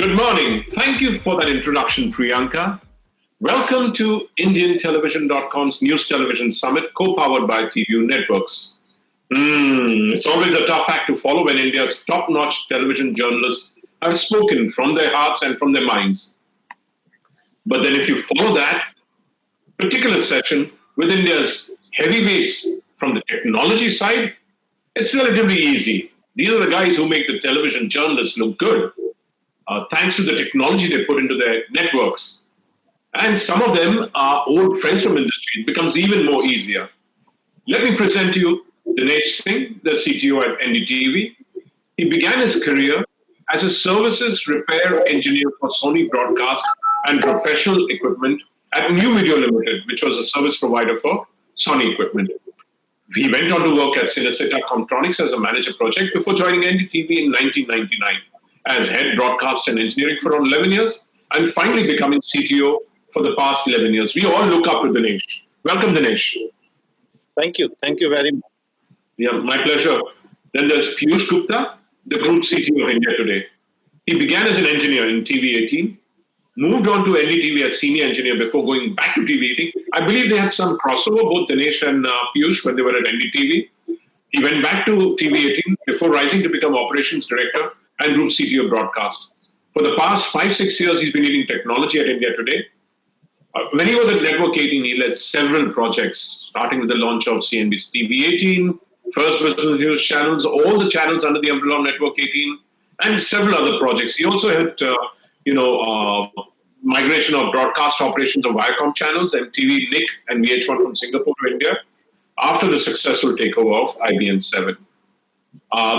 Good morning. Thank you for that introduction, Priyanka. Welcome to IndianTelevision.com's News Television Summit, co-powered by TVU Networks. It's always a tough act to follow when India's top-notch television journalists have spoken from their hearts and from their minds. But then if you follow that particular session with India's heavyweights from the technology side, it's relatively easy. These are the guys who make the television journalists look good, thanks to the technology they put into their networks. And some of them are old friends from industry. It becomes even more easier. Let me present to you Dinesh Singh, the CTO at NDTV. He began his career as a services repair engineer for Sony Broadcast and professional equipment at New Video Limited, which was a service provider for Sony equipment. He went on to work at Cinecittà Comtronics as a manager project before joining NDTV in 1999 as head broadcast and engineering for around 11 years and finally becoming CTO for the past 11 years. We all look up to Dinesh. Welcome, Dinesh. Thank you. Thank you very much. Yeah, my pleasure. Then there's Piyush Gupta, the group CTO of India Today. He began as an engineer in TV18, moved on to NDTV as senior engineer before going back to TV18. I believe they had some crossover, both Dinesh and Piyush, when they were at NDTV. He went back to TV18 before rising to become operations director and group CTO broadcast. For the past 5-6 years, he's been leading technology at India Today. When he was at Network 18, he led several projects, starting with the launch of CNBC TV 18, First Business News channels, all the channels under the umbrella of Network 18, and several other projects. He also helped, migration of broadcast operations of Viacom channels, MTV, Nick, and VH1 from Singapore to India after the successful takeover of IBN7.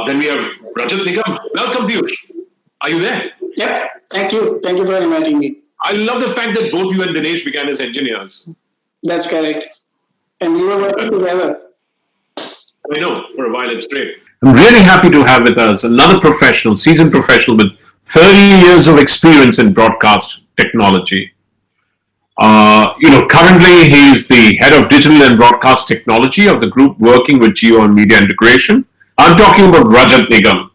Then we have Rajat Nigam. Welcome, Piyush. Are you there? Yep. Thank you. Thank you for inviting me. I love the fact that both you and Dinesh began as engineers. That's correct. And we were working together. I know, for a while it's great. I'm really happy to have with us another professional, seasoned professional with 30 years of experience in broadcast technology. Currently he's the head of digital and broadcast technology of the group working with Jio on media integration. I'm talking about Rajat Nigam.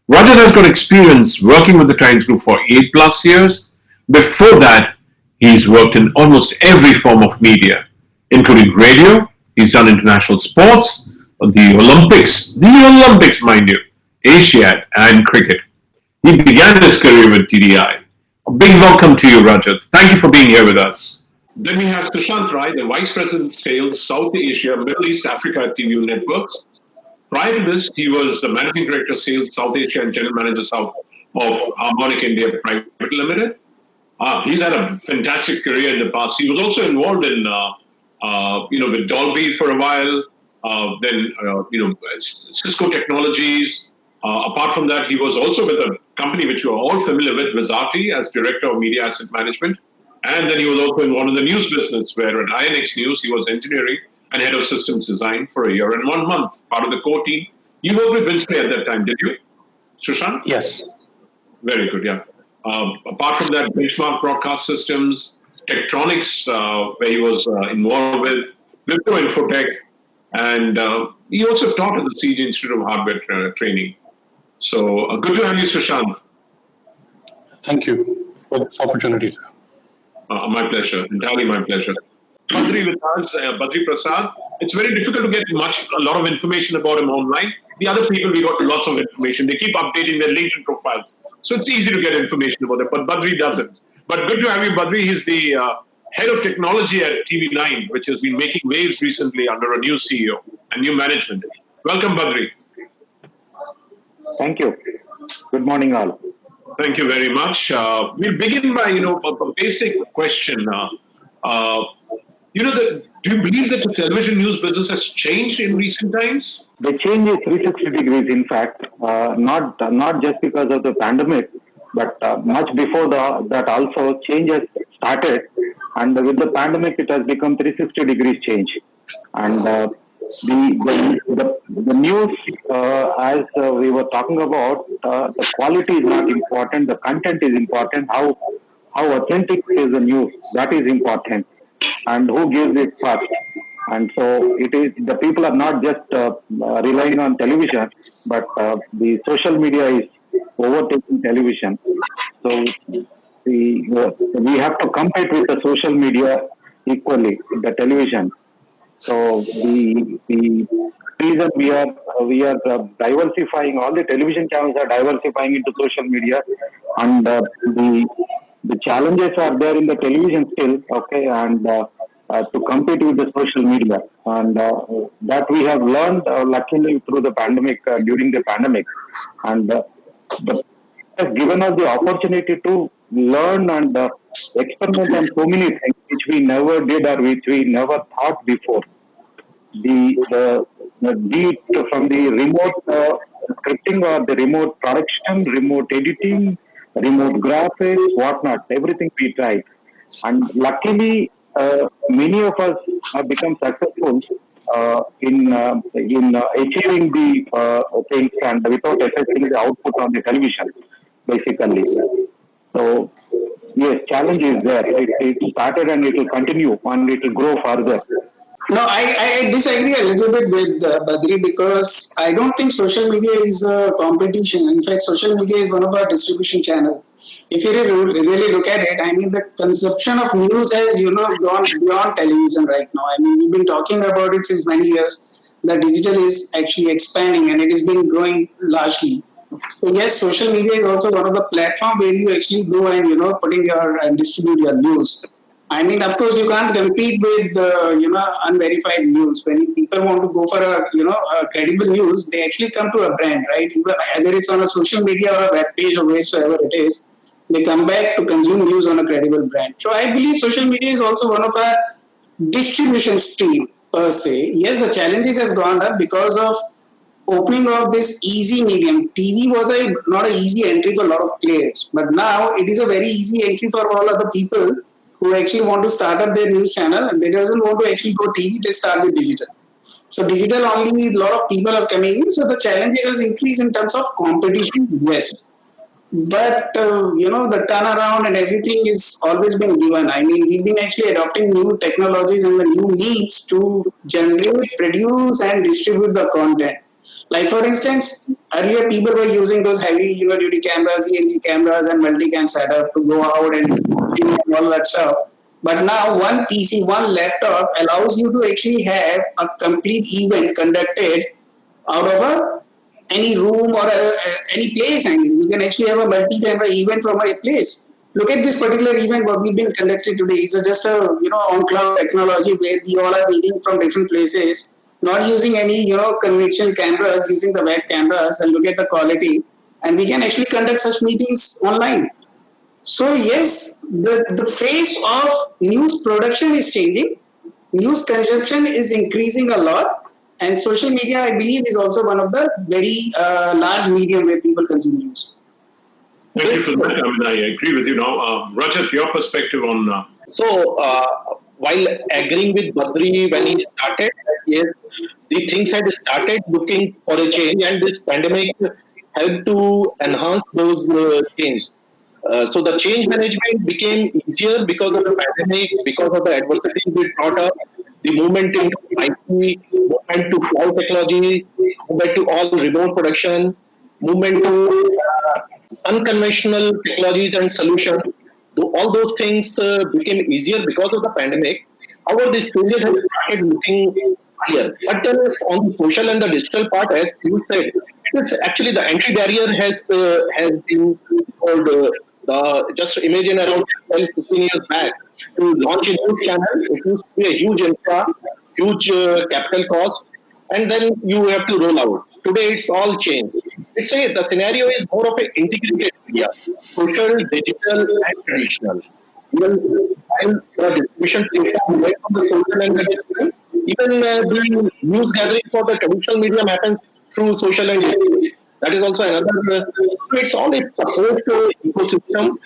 Rajat has got experience working with the Times Group for 8+ years. Before that, he's worked in almost every form of media, including radio. He's done international sports, the Olympics, mind you, Asiad, and cricket. He began his career with TDI. A big welcome to you, Rajat. Thank you for being here with us. Then we have Sushant Rai, the Vice President Sales, South Asia, Middle East, Africa at TVU Networks. Prior to this, he was the Managing Director of Sales, South Asia, and General Manager South of Harmonic India Private Limited. He's had a fantastic career in the past. He was also involved in, with Dolby for a while. Cisco Technologies. Apart from that, he was also with a company which you are all familiar with, Vizati, as Director of Media Asset Management. And then he was also involved in the news business, where at INX News, he was engineering and head of systems design for a year and 1 month, part of the core team. You worked with Vince at that time, did you, Sushant? Yes. Very good, yeah. Apart from that, Benchmark Broadcast Systems, Tektronix, where he was involved with, Wipro Infotech, and he also taught at the CG Institute of Hardware Training. So good to have you, Sushant. Thank you for this opportunity, sir. My pleasure, entirely my pleasure. Badri with us, Badri Prasad. It's very difficult to get a lot of information about him online. The other people, we got lots of information. They keep updating their LinkedIn profiles. So it's easy to get information about them, but Badri doesn't. But good to have you, Badri. He's the head of technology at TV9, which has been making waves recently under a new CEO and new management. Welcome, Badri. Thank you. Good morning, all. Thank you very much. We'll begin by, a basic question. Do you believe that the television news business has changed in recent times? The change is 360 degrees, in fact, not just because of the pandemic, but much before that also change has started. And with the pandemic, it has become 360 degrees change. And the news, as we were talking about, the quality is not important. The content is important. How authentic is the news? That is important. And who gives it first? And so it is. The people are not just relying on television, but the social media is overtaking television. So we have to compete with the social media equally, the television. So the reason we are diversifying, all the television channels are diversifying into social media, and the challenges are there in the television still, okay, and to compete with the social media, and that we have learned luckily through the pandemic, during the pandemic, and the has given us the opportunity to learn and experiment on so many things which we never did or which we never thought before. The be it from the remote scripting or the remote production, remote editing, remote graphics, whatnot, everything we tried. And luckily, many of us have become successful in achieving the things and without affecting the output on the television, basically. So, yes, challenge is there. It started and it will continue and it will grow further. No, I disagree a little bit with Badri, because I don't think social media is a competition. In fact, social media is one of our distribution channels. If you really look at it, I mean, the consumption of news has, gone beyond television right now. I mean, we've been talking about it since many years. The digital is actually expanding and it is been growing largely. So yes, social media is also one of the platform where you actually go and putting your and distribute your news. I mean, of course, you can't compete with unverified news. When people want to go for a credible news, they actually come to a brand, right? Either it's on a social media or a web page or wheresoever it is, they come back to consume news on a credible brand. So I believe social media is also one of our distribution stream per se. Yes, the challenges has gone up because of opening of this easy medium. TV was not an easy entry for a lot of players, but now it is a very easy entry for all other people who actually want to start up their news channel, and they doesn't want to actually go TV, they start with digital. So digital only, a lot of people are coming in, so the challenges has increased in terms of competition, yes. But the turnaround and everything is always been given. I mean, we've been actually adopting new technologies and the new means to generate, produce, and distribute the content. Like for instance, earlier people were using those heavy duty cameras, ELG cameras, and multicam setup to go out and all that stuff. But now one PC, one laptop allows you to actually have a complete event conducted out of any room or any place. I mean, you can actually have a multi-camera event from a place. Look at this particular event. What we've been conducted today is just a on cloud technology where we all are meeting from different places, not using any conventional cameras, using the web cameras, and look at the quality, and we can actually conduct such meetings online. So yes, the face of news production is changing. News consumption is increasing a lot, and social media, I believe, is also one of the very large medium where people consume news. Thank you for that. I mean, I agree with you now. Rajat, your perspective on. While agreeing with Badri when he started, yes, the things had started looking for a change, and this pandemic helped to enhance those changes. So the change management became easier because of the pandemic, because of the adversity we brought up, the movement into IT, movement to cloud technology, movement to all remote production, movement to unconventional technologies and solutions. All those things became easier because of the pandemic. However, these changes have started looking higher. But on the social and the digital part, as you said, it is actually the entry barrier has been called. Just imagine around 12, 15 years back to launch a new channel, it used to be a huge infra, huge capital cost, and then you have to roll out. Today it's all changed. The scenario is more of an integrated area, social, digital, and traditional. Even while the distribution platform away from the social and the digital, even the news gathering for the traditional medium happens through social and digital. That is also another. It's all a support ecosystem.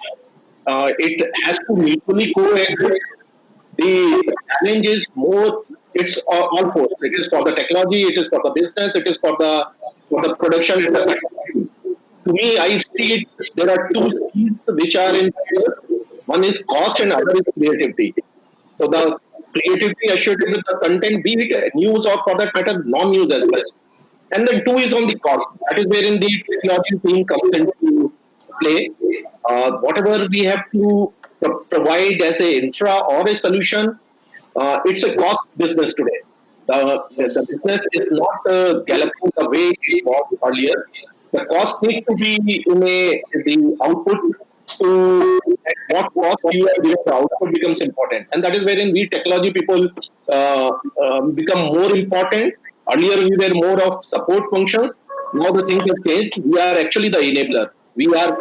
It has to mutually coexist. The challenge is more. It's all four. It is for the technology. It is for the business. It is for the production. To me, I see it. There are two keys which are in here. One is cost and other is creativity. So the creativity associated with the content, be it news or for that matter, non-news as well. And then two is on the cost. That is wherein the technology team comes into play. whatever we have to provide as a infra or a solution, it's a cost business today. The business is not galloping the way it was earlier. The cost needs to be in the output to at what cost you are giving the output becomes important. And that is wherein we technology people become more important. Earlier we were more of support functions. Now the things have changed. We are actually the enabler. We are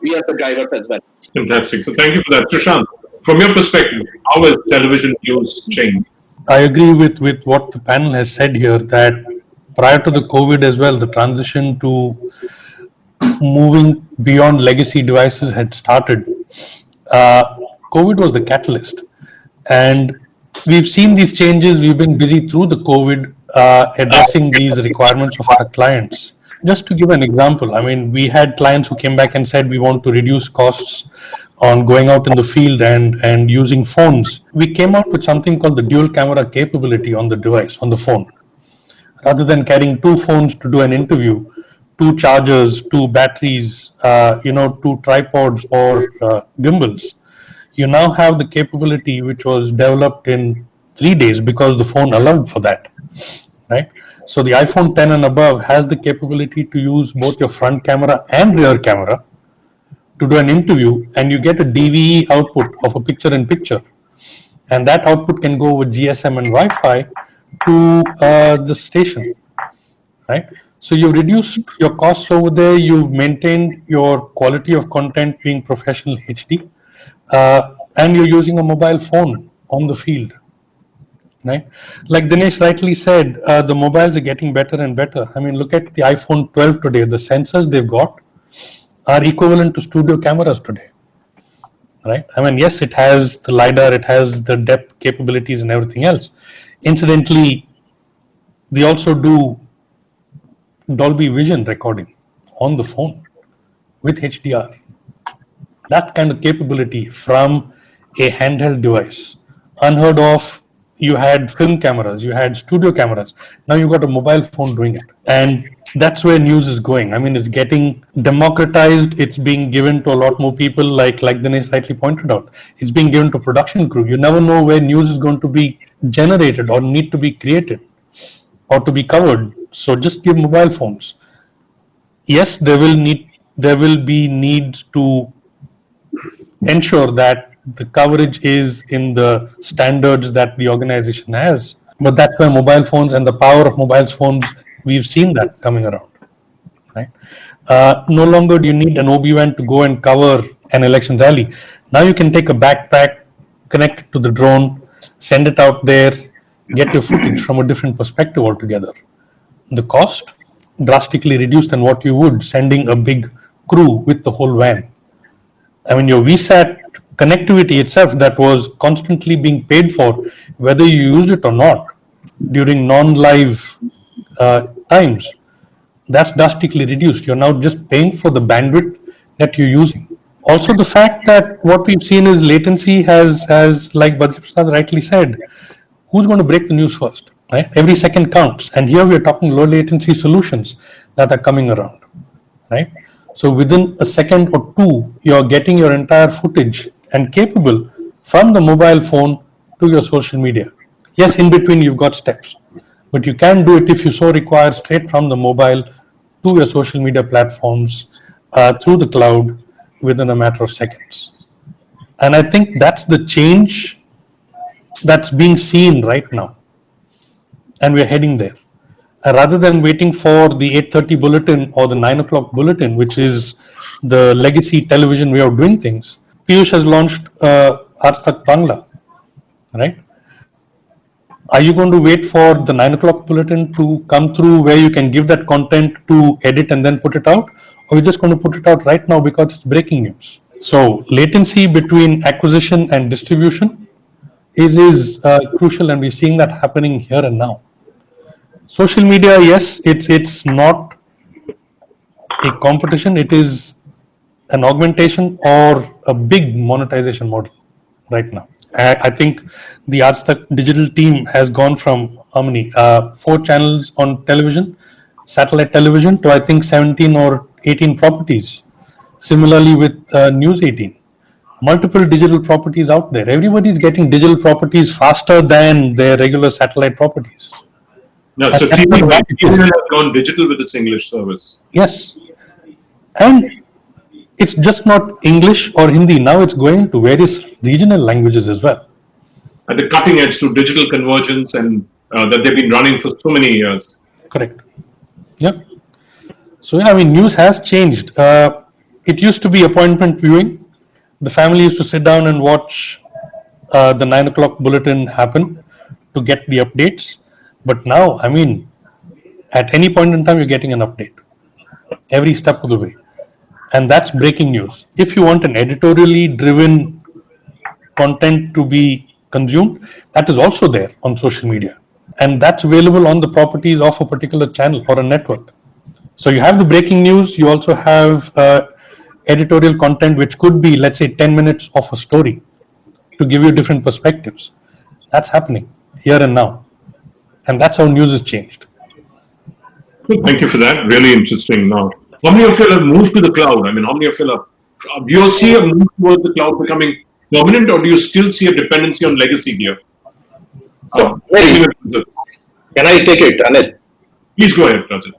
the drivers as well. Fantastic. So thank you for that. Sushant, from your perspective, how has television news changed? I agree with what the panel has said here that prior to the COVID as well, the transition to moving beyond legacy devices had started. Uh, COVID was the catalyst, and we've seen these changes. We've been busy through the COVID addressing these requirements of our clients. Just to give an example, I mean, we had clients who came back and said we want to reduce costs on going out in the field and using phones. We came out with something called the dual camera capability on the device, on the phone. Rather than carrying two phones to do an interview, two chargers, two batteries, two tripods or gimbals, you now have the capability which was developed in 3 days because the phone allowed for that, right? So the iPhone 10 and above has the capability to use both your front camera and rear camera to do an interview, and you get a DVE output of a picture in picture, and that output can go over GSM and Wi-Fi to the station, right? So you've reduced your costs over there. You've maintained your quality of content being professional HD, and you're using a mobile phone on the field, right? Like Dinesh rightly said, the mobiles are getting better and better. I mean, look at the iPhone 12 today. The sensors they've got are equivalent to studio cameras today, right? I mean, yes, it has the LiDAR, it has the depth capabilities and everything else. Incidentally, they also do Dolby Vision recording on the phone with HDR. That kind of capability from a handheld device, unheard of. You had film cameras, you had studio cameras. Now you've got a mobile phone doing it, and that's where news is going. I mean, it's getting democratized. It's being given to a lot more people. Like Dinesh rightly pointed out, it's being given to production crew. You never know where news is going to be generated or need to be created or to be covered. So just give mobile phones. Yes, there will be needs to ensure that the coverage is in the standards that the organization has. But that's why mobile phones and the power of mobile phones, we've seen that coming around, right? No longer do you need an OB-WAN to go and cover an election rally. Now you can take a backpack, connect it to the drone, send it out there, get your footage from a different perspective altogether. The cost drastically reduced than what you would sending a big crew with the whole van. I mean, your VSAT connectivity itself that was constantly being paid for, whether you used it or not during non-live times, that's drastically reduced. You're now just paying for the bandwidth that you're using. Also, the fact that what we've seen is latency has like Badri Prasad rightly said, who's going to break the news first, right? Every second counts. And here we're talking low latency solutions that are coming around, right? So within a second or two, you're getting your entire footage and capable from the mobile phone to your social media. Yes, in between you've got steps, but you can do it if you so require straight from the mobile to your social media platforms through the cloud within a matter of seconds. And I think that's the change that's being seen right now. And we're heading there. Rather than waiting for the 8:30 bulletin or the 9 o'clock bulletin, which is the legacy television way of doing things, Piyush has launched Aaj Tak Bangla, right? Are you going to wait for the 9 o'clock bulletin to come through where you can give that content to edit and then put it out? Or are you just going to put it out right now because it's breaking news? So latency between acquisition and distribution is crucial, and we're seeing that happening here and now. Social media, yes, it's not a competition. It is an augmentation or a big monetization model right now. I think the Aaj Tak digital team has gone from how many 4 channels on television, satellite television, to I think 17 or 18 properties Similarly with News 18, multiple digital properties out there. Everybody's getting digital properties faster than their regular satellite properties. No, And so that's TV, the way it TV is. has gone digital with its English service. Yes, and it's just not English or Hindi. Now it's going to various regional languages as well. At the cutting edge to digital convergence and that they've been running for so many years. Correct. Yeah. So yeah, I mean, news has changed. It used to be appointment viewing. The family used to sit down and watch the 9 o'clock bulletin happen to get the updates. But now, I mean, at any point in time, you're getting an update every step of the way, and that's breaking news. If you want an editorially driven content to be consumed, that is also there on social media, and that's available on the properties of a particular channel or a network. So you have the breaking news, you also have editorial content which could be, let's say, 10 minutes of a story to give you different perspectives. That's happening here and now, and that's how news has changed. Thank you for that. Really interesting. Now, how many of you have moved to the cloud? I mean, how many of you are? Do you see a move towards the cloud becoming dominant, or do you still see a dependency on legacy gear? Very. Can I take it, Anil? Please go ahead, Rajat.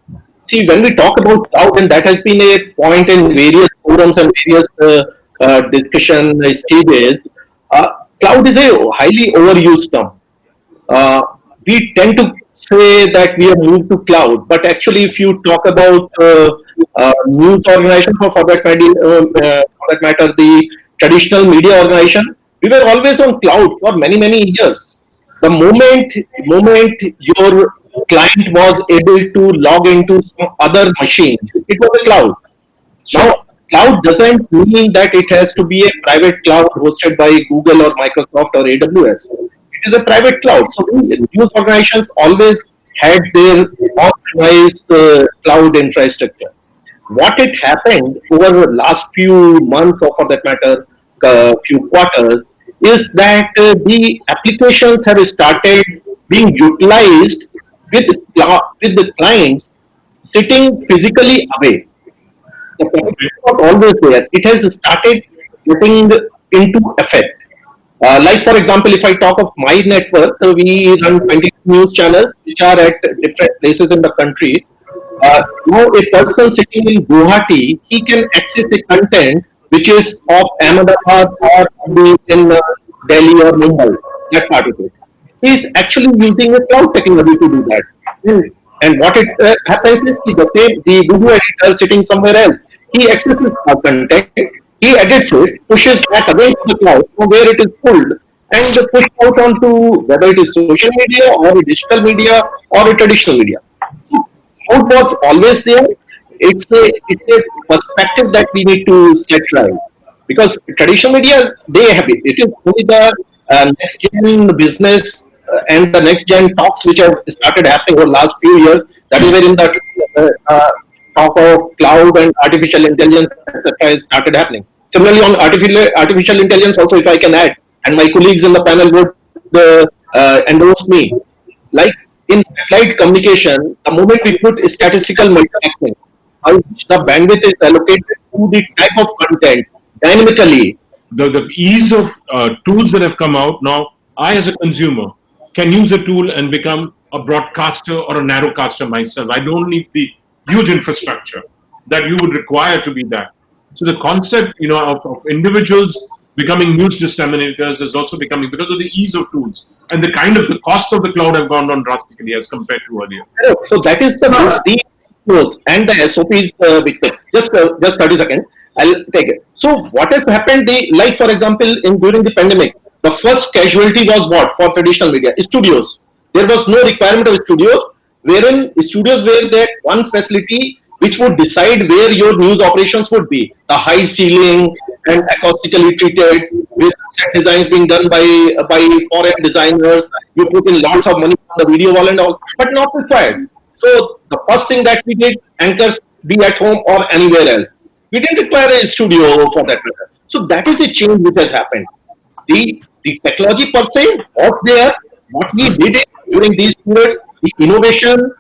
See, when we talk about cloud, and that has been a point in various forums and various discussion stages, cloud is a highly overused term. We tend to say that we have moved to cloud, but actually, if you talk about news organization, for that matter, the traditional media organization, we were always on cloud for many years. The moment your client was able to log into some other machine, it was a cloud. Now, cloud doesn't mean that it has to be a private cloud hosted by Google or Microsoft or AWS. It is a private cloud. So, news organizations always had their on-premise cloud infrastructure. What it happened over the last few months, or for that matter, few quarters, is that the applications have started being utilized with the clients sitting physically away. The connection is not always there. It has started getting into effect. Like for example, if I talk of my network, we run 20 news channels which are at different places in the country. Now a person sitting in Guwahati, he can access a content which is of Ahmedabad or in Delhi or Mumbai, that part of it. He is actually using a cloud technology to do that. And what it happens is the same, the video editor sitting somewhere else, he accesses our content, he edits it, pushes back again to the cloud from where it is pulled and pushed out onto whether it is social media or a digital media or a traditional media. Cloud was always there. It's a perspective that we need to set right, because traditional media, they have it. It is only the next gen business and the next gen talks which have started happening over the last few years. That is wherein the talk of cloud and artificial intelligence, etc., has started happening. Similarly, on artificial intelligence, also, if I can add, and my colleagues in the panel would endorse me, like in satellite communication, the moment we put statistical multiplexing, how the bandwidth is allocated to the type of content dynamically. The ease of tools that have come out now, I as a consumer can use a tool and become a broadcaster or a narrowcaster myself. I don't need the huge infrastructure that you would require to be that. So the concept, of individuals becoming news disseminators is also becoming, because of the ease of tools and the cost of the cloud have gone down drastically as compared to earlier. So that is the flows and the SOPs. Just 30 seconds. I'll take it. So what has happened? Like for example, during the pandemic, the first casualty was what for traditional media? Studios. There was no requirement of studios, wherein studios were that one facility which would decide where your news operations would be. The high ceiling and acoustically treated, with set designs being done by foreign designers. You put in lots of money on the video wall and all, but not required. So the first thing that we did, anchors be at home or anywhere else. We didn't require a studio for that matter. So that is the change which has happened. The technology per se was there. What we did during these periods, the innovation,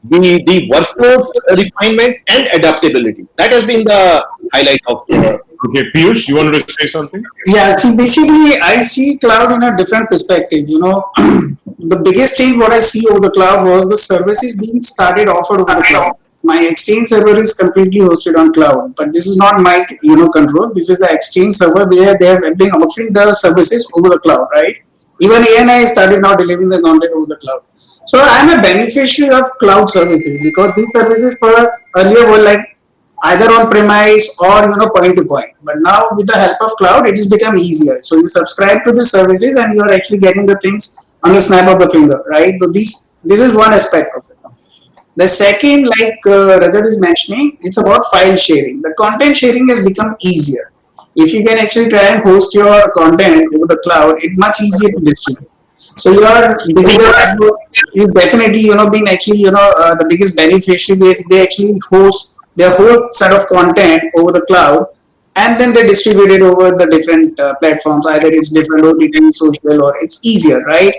the workforce refinement and adaptability. That has been the highlight of. Okay, Piyush, you wanted to say something? Yeah, see, basically, I see cloud in a different perspective. The biggest change what I see over the cloud was the services being started offered over the cloud. My Exchange server is completely hosted on cloud, but this is not my control. This is the Exchange server where they have been offering the services over the cloud, right? Even ANI started now delivering the content over the cloud. So I'm a beneficiary of cloud services because these services for us earlier were like either on premise or point to point. But now with the help of cloud, it has become easier. So you subscribe to the services and you are actually getting the things on the snap of the finger, right? So this is one aspect of it. The second, like Rajat is mentioning, it's about file sharing. The content sharing has become easier. If you can actually try and host your content over the cloud, it's much easier to distribute. So your digital network is definitely been actually the biggest beneficiary where they actually host their whole set of content over the cloud and then they distribute it over the different platforms. Either it's different OTT, social, or it's easier, right?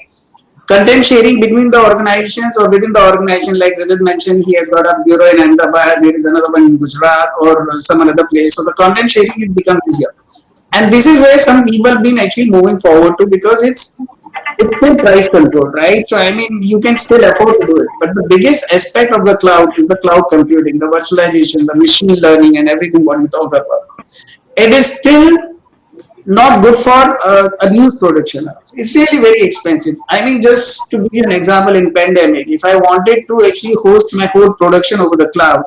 Content sharing between the organizations or within the organization, like Rajat mentioned, he has got a bureau in Ahmedabad, there is another one in Gujarat or some another place. So the content sharing is become easier. And this is where some people have been actually moving forward to because it's still price control, right? So I mean you can still afford to do it. But the biggest aspect of the cloud is the cloud computing, the virtualization, the machine learning and everything what we talked about. It is still not good for a news production house. It's really very expensive. I mean, just to give you an example, in pandemic, if I wanted to actually host my whole production over the cloud,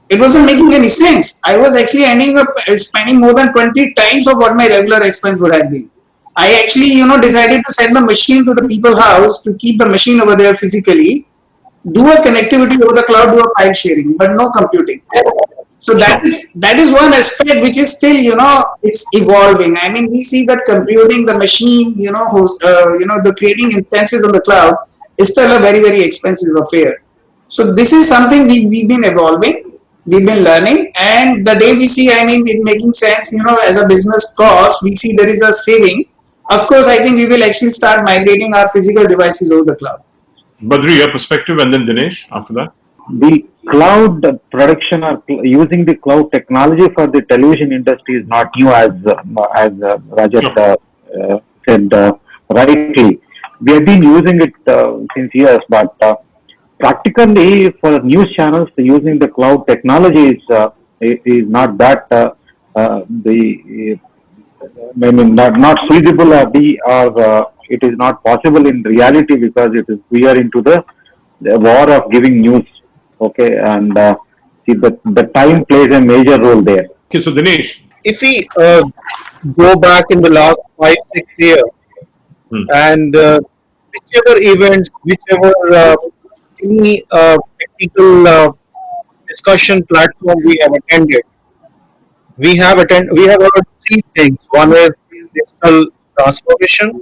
it wasn't making any sense. I was actually ending up spending more than 20 times of what my regular expense would have been. I actually, decided to send the machine to the people's house to keep the machine over there physically, do a connectivity over the cloud, do a file sharing, but no computing. So that is one aspect which is still it's evolving. I mean we see that computing the machine the creating instances on the cloud is still a very very expensive affair. So this is something we've been evolving, we've been learning, and the day we see, I mean it making sense as a business cost, we see there is a saving. Of course I think we will actually start migrating our physical devices over the cloud. Badri, your perspective, and then Dinesh after that. The cloud production or using the cloud technology for the television industry is not new, as Rajat said rightly. We have been using it since years, but practically for news channels, using the cloud technology is not that the I mean not feasible or it is not possible in reality because we are into the war of giving news. Okay, and see the time plays a major role there. Okay, so Dinesh. If we go back in the last 5 6 years and whichever events, whichever any technical discussion platform we have attended, we have heard three things. One is digital transformation,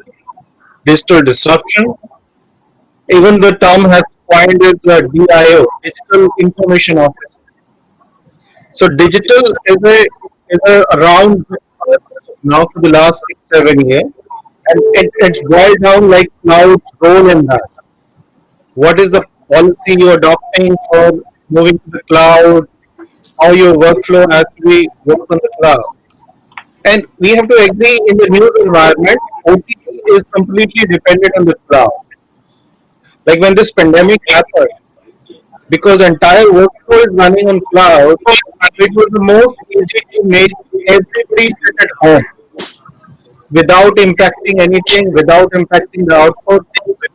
digital disruption. Even the term has coined as DIO, Digital Information Office. So digital is a around now for the last 6 7 years, and it's boiled down like cloud's role in that. What is the policy you're adopting for moving to the cloud? How your workflow has to be work on the cloud? And we have to agree in the news environment, OTT is completely dependent on the cloud. Like when this pandemic happened, because entire workflow is running on cloud, it was the most easy to make everybody sit at home without impacting anything, without impacting the output.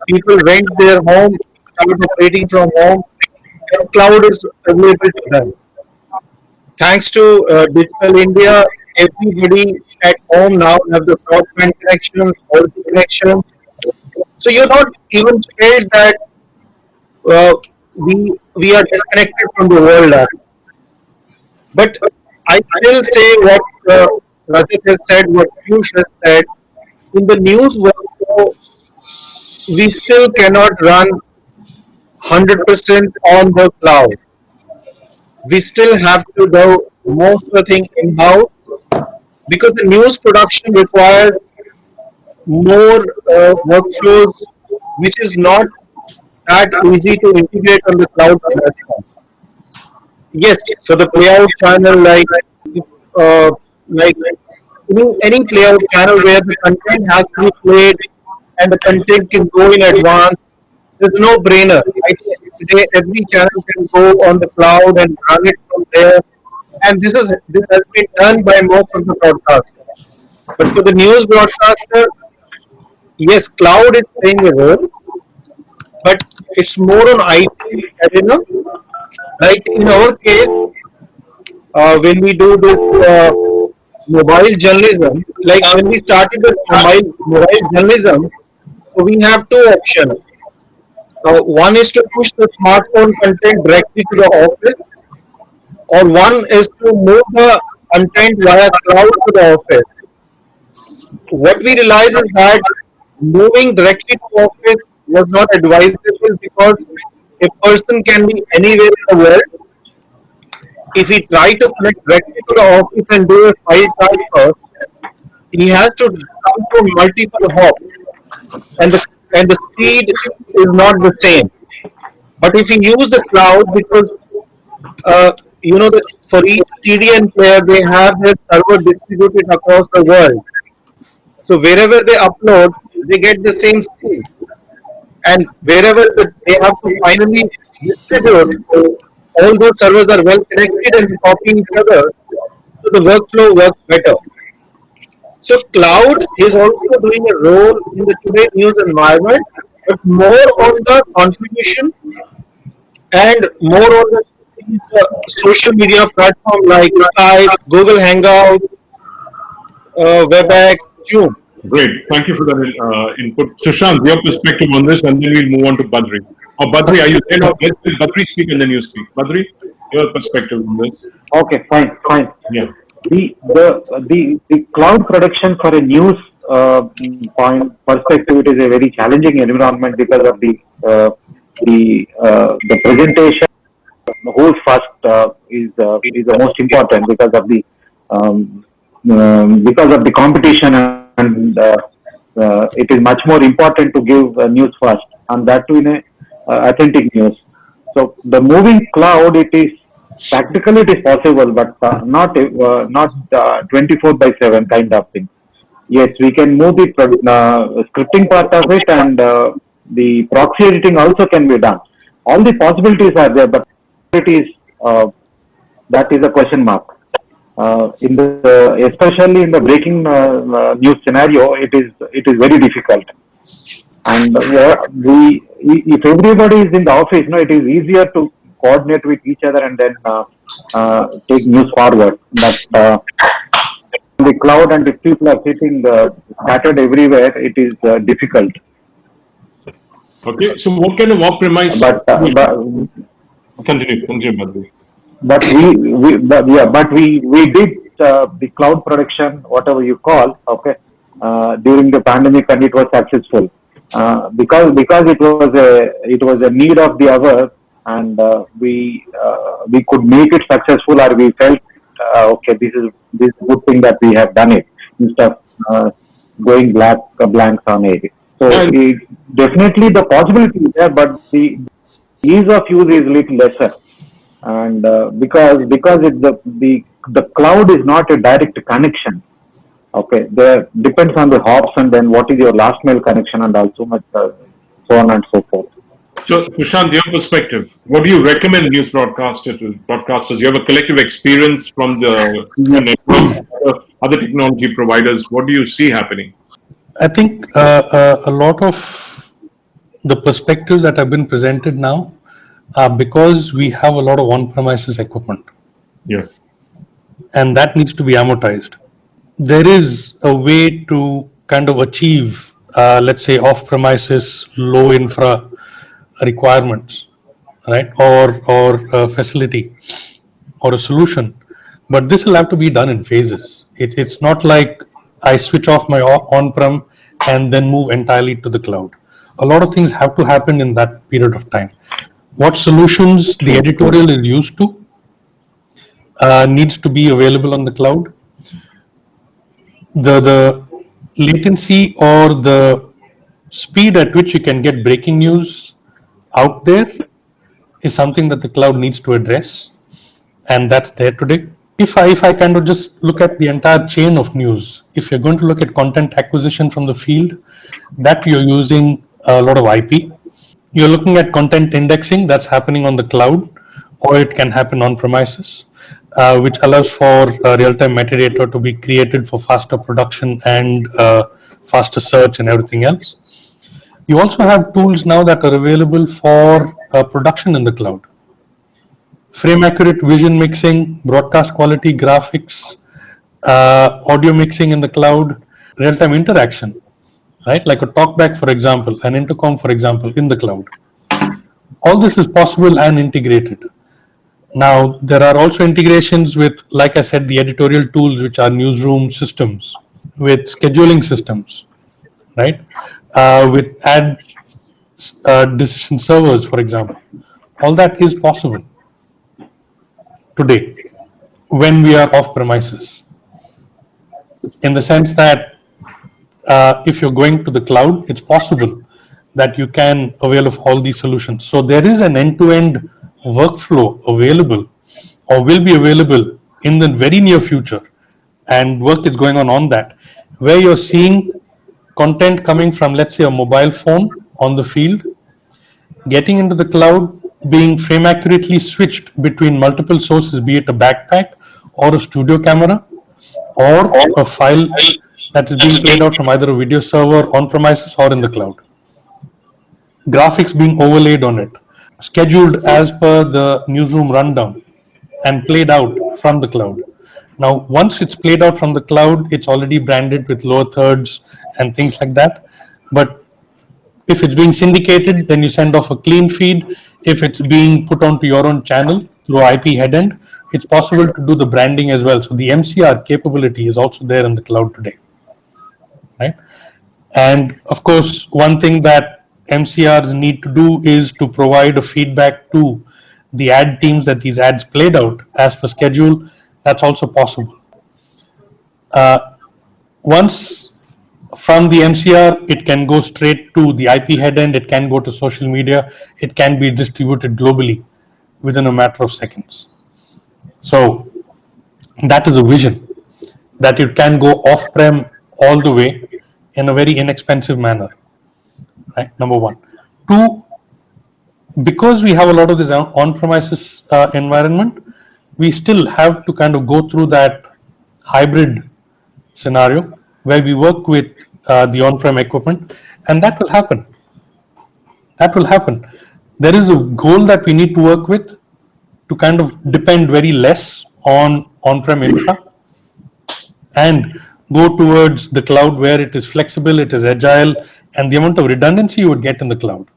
People went their home, started operating from home, and cloud is available to them. Thanks to Digital India, everybody at home now have the broadband connection, 4G connection. So you're not even scared that uh, we are disconnected from the world. But I still say what Rajat has said, what Piyush has said. In the news workflow, we still cannot run 100% on the cloud. We still have to do most of the thing in house because the news production requires more workflows, which is not that easy to integrate on the cloud platform. Yes, for the payout channel, like uh, like any playout channel where the content has to be played and the content can go in advance. There's no brainer. I think today every channel can go on the cloud and run it from there. And this has been done by most of the broadcasters. But for the news broadcaster, yes, cloud is playing a role, but it's more on IT arena. Like in our case, when we do this mobile journalism, like when we started this mobile journalism, so we have two options. One is to push the smartphone content directly to the office, or one is to move the content via cloud to the office. What we realized is that moving directly to office was not advisable because a person can be anywhere in the world. If he try to connect directly to the office and do a file transfer, he has to come through multiple hops, and the speed is not the same. But if you use the cloud, because that for each CDN player they have their server distributed across the world, so wherever they upload, they get the same speed, and wherever they have to finally distribute, all those servers are well connected and copying each other, so the workflow works better. So cloud is also doing a role in the today news environment, but more on the contribution and more on the social media platform like Skype, Google Hangout, WebEx, Zoom. Great. Thank you for that input. Sushant, your perspective on this, and then we'll move on to Badri. Oh, Badri, are you there? No, let Badri speak and then you speak. Badri, your perspective on this. Okay, fine. Yeah. The cloud production for a news point perspective, it is a very challenging environment because of the presentation. Who's first is the most important because of the competition, and it is much more important to give news first, and that too in a authentic news. So the moving cloud, it is practically it is possible, but not 24/7 kind of thing. Yes, we can move the scripting part of it, and the proxy editing also can be done. All the possibilities are there, but it is that is a question mark. Especially in the breaking news scenario, it is very difficult. And if everybody is in the office, it is easier to coordinate with each other and then take news forward. But the cloud, and if people are sitting scattered everywhere, it is difficult. Okay, so what kind of off-premise? Continue, Badri. But we did the cloud production, whatever you call, okay, during the pandemic, and it was successful because it was a need of the hour, and we could make it successful, or we felt okay, this is good thing that we have done it instead of going blanks on it. So definitely the possibility is there, but the ease of use is little lesser. And because the cloud is not a direct connection, okay, there depends on the hops, and then what is your last mile connection, and also much so on and so forth. So, Sushant, your perspective, what do you recommend news broadcasters? You have a collective experience from the networks, other technology providers. What do you see happening? I think a lot of the perspectives that have been presented now are because we have a lot of on-premises equipment. Yeah. And that needs to be amortized. There is a way to kind of achieve, let's say, off-premises low infra requirements, right, or a facility or a solution, but this will have to be done in phases. It's not like I switch off my on-prem and then move entirely to the cloud. A lot of things have to happen in that period of time. What solutions the editorial is used to needs to be available on the cloud. The latency or the speed at which you can get breaking news out there is something that the cloud needs to address, and that's there today. if I kind of just look at the entire chain of news, if you're going to look at content acquisition from the field, that you're using a lot of IP. You're looking at content indexing that's happening on the cloud, or it can happen on premises, which allows for real-time metadata to be created for faster production and faster search and everything else. You also have tools now that are available for production in the cloud. Frame accurate vision mixing, broadcast quality graphics, audio mixing in the cloud, real-time interaction, right? Like a talkback, for example, an intercom, for example, in the cloud. All this is possible and integrated. Now, there are also integrations with, like I said, the editorial tools, which are newsroom systems, with scheduling systems, right? With ad decision servers, for example. All that is possible today when we are off premises, in the sense that if you're going to the cloud, it's possible that you can avail of all these solutions. So there is an end-to-end workflow available, or will be available in the very near future, and work is going on that, where you're seeing content coming from, let's say, a mobile phone on the field, getting into the cloud, being frame accurately switched between multiple sources, be it a backpack or a studio camera or a file that is being played out from either a video server on premises or in the cloud. Graphics being overlaid on it, scheduled as per the newsroom rundown and played out from the cloud. Now, once it's played out from the cloud, it's already branded with lower thirds and things like that. But if it's being syndicated, then you send off a clean feed. If it's being put onto your own channel through IP headend, it's possible to do the branding as well. So the MCR capability is also there in the cloud today, right? And of course, one thing that MCRs need to do is to provide a feedback to the ad teams that these ads played out as per schedule. That's also possible. Once from the MCR, it can go straight to the IP headend, it can go to social media, it can be distributed globally within a matter of seconds. So that is a vision, that it can go off-prem all the way in a very inexpensive manner, right? Number one. Two, because we have a lot of this on-premises environment, we still have to kind of go through that hybrid scenario where we work with the on-prem equipment, and that will happen. That will happen. There is a goal that we need to work with to kind of depend very less on on-prem infra and go towards the cloud, where it is flexible, it is agile, and the amount of redundancy you would get in the cloud.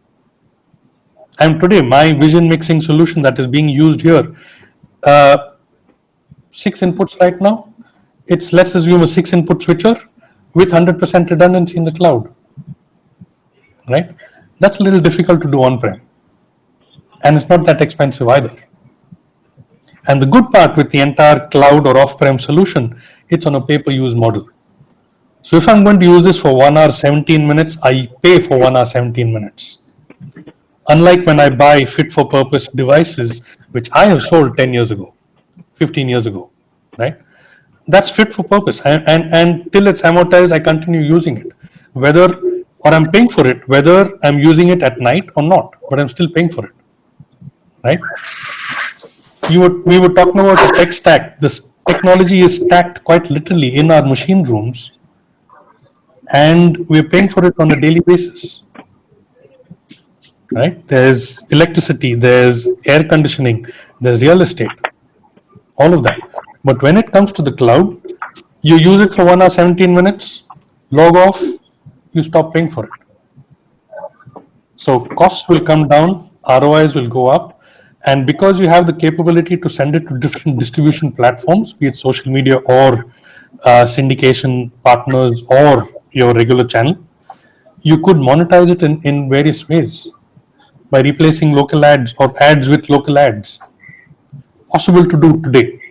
And today, my vision mixing solution that is being used here, 6 inputs right now, it's, let's assume, a 6 input switcher with 100% redundancy in the cloud, right? That's a little difficult to do on-prem, and it's not that expensive either. And the good part with the entire cloud or off-prem solution, it's on a pay-per-use model. So if I'm going to use this for 1 hour 17 minutes, I pay for 1 hour 17 minutes. Unlike when I buy fit-for-purpose devices, which I have sold 10 years ago, 15 years ago, right? That's fit for purpose, and till it's amortized, I continue using it, whether, or I'm paying for it, whether I'm using it at night or not, but I'm still paying for it, right? We were talking about the tech stack. This technology is stacked quite literally in our machine rooms, and we're paying for it on a daily basis, right? There's electricity, there's air conditioning, there's real estate, all of that. But when it comes to the cloud, you use it for 1 hour 17 minutes, log off, you stop paying for it. So costs will come down, ROIs will go up, and because you have the capability to send it to different distribution platforms, be it social media or syndication partners or your regular channel, you could monetize it in various ways by replacing local ads or ads with local ads. Possible to do today.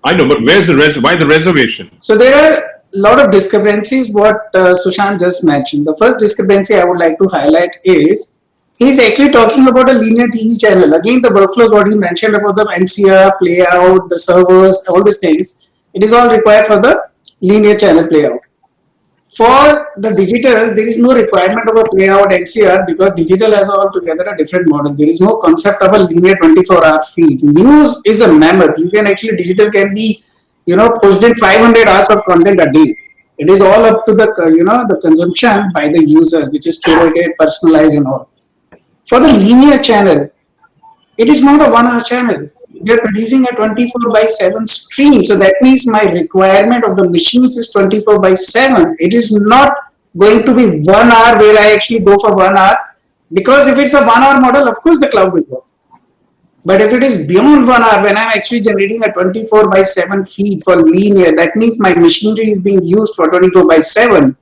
I know, but why the reservation? So there are a lot of discrepancies what Sushant just mentioned. The first discrepancy I would like to highlight is He's actually talking about a linear TV channel. Again, the workflows, what he mentioned about the MCR, playout, the servers, all these things, it is all required for the linear channel playout. For the digital, there is no requirement of a playout MCR because digital has altogether a different model. There is no concept of a linear 24-hour feed. News is a mammoth. You can actually, digital can be, pushed in 500 hours of content a day. It is all up to the, the consumption by the users, which is curated, personalized and all. For the linear channel, it is not a 1 hour channel. We are producing a 24 by 7 stream. So that means my requirement of the machines is 24 by 7. It is not going to be 1 hour where I actually go for 1 hour. Because if it's a 1 hour model, of course the cloud will work. But if it is beyond 1 hour, when I'm actually generating a 24 by 7 feed for linear, that means my machinery is being used for 24 by 7.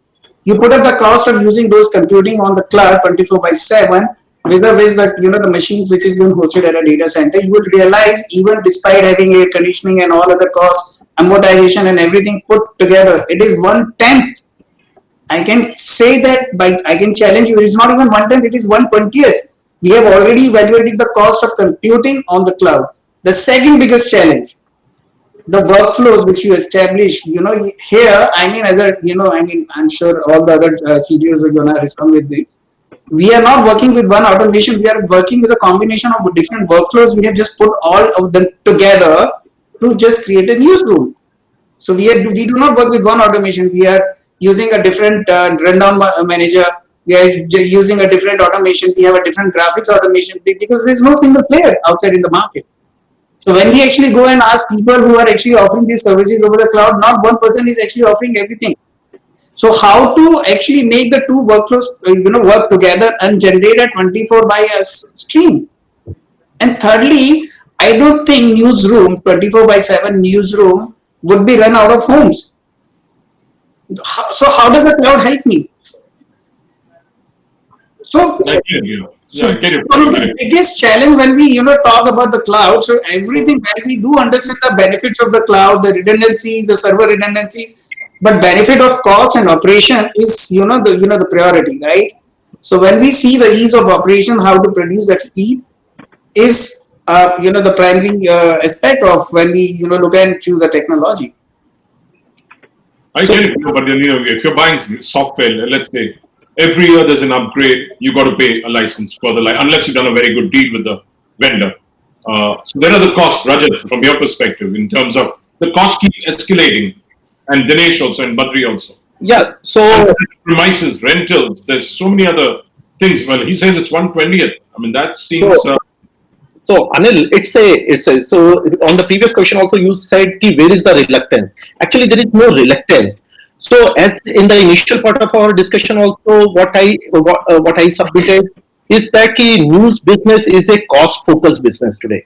You put up the cost of using those computing on the cloud 24 by 7 with the machines which is being hosted at a data center, you will realize even despite having air conditioning and all other costs, amortization and everything put together, it is 1/10. I can say that I can challenge you, it is not even 1/10, it is 1/20th. We have already evaluated the cost of computing on the cloud. The second biggest challenge, the workflows which you establish, here, I'm sure all the other CDOs are going to respond with me. We are not working with one automation, we are working with a combination of different workflows. We have just put all of them together to just create a newsroom. So we do not work with one automation. We are using a different rundown manager. We are using a different automation. We have a different graphics automation because there is no single player outside in the market. So when we actually go and ask people who are actually offering these services over the cloud, not one person is actually offering everything. So how to actually make the two workflows work together and generate a 24 by a stream? And thirdly, I don't think newsroom 24 by 7 newsroom would be run out of homes. So how does the cloud help me? So the biggest challenge when we talk about the cloud, so everything when we do understand the benefits of the cloud, the redundancies, the server redundancies, but benefit of cost and operation is the priority, right? So when we see the ease of operation, how to produce that feed is the primary aspect of when we look and choose a technology. I get it, but if you're buying software, let's say every year there's an upgrade, you got to pay a license for the unless you've done a very good deal with the vendor. So there are the costs, Rajat, from your perspective, in terms of the cost keep escalating, and Dinesh also and Badri also. Yeah. So premises, rentals, there's so many other things. Well, he says it's 1/20th. I mean that seems. So Anil, it's a so on the previous question also you said where is the reluctance? Actually, there is no reluctance. So as in the initial part of our discussion also, what I submitted is that news business is a cost focused business today.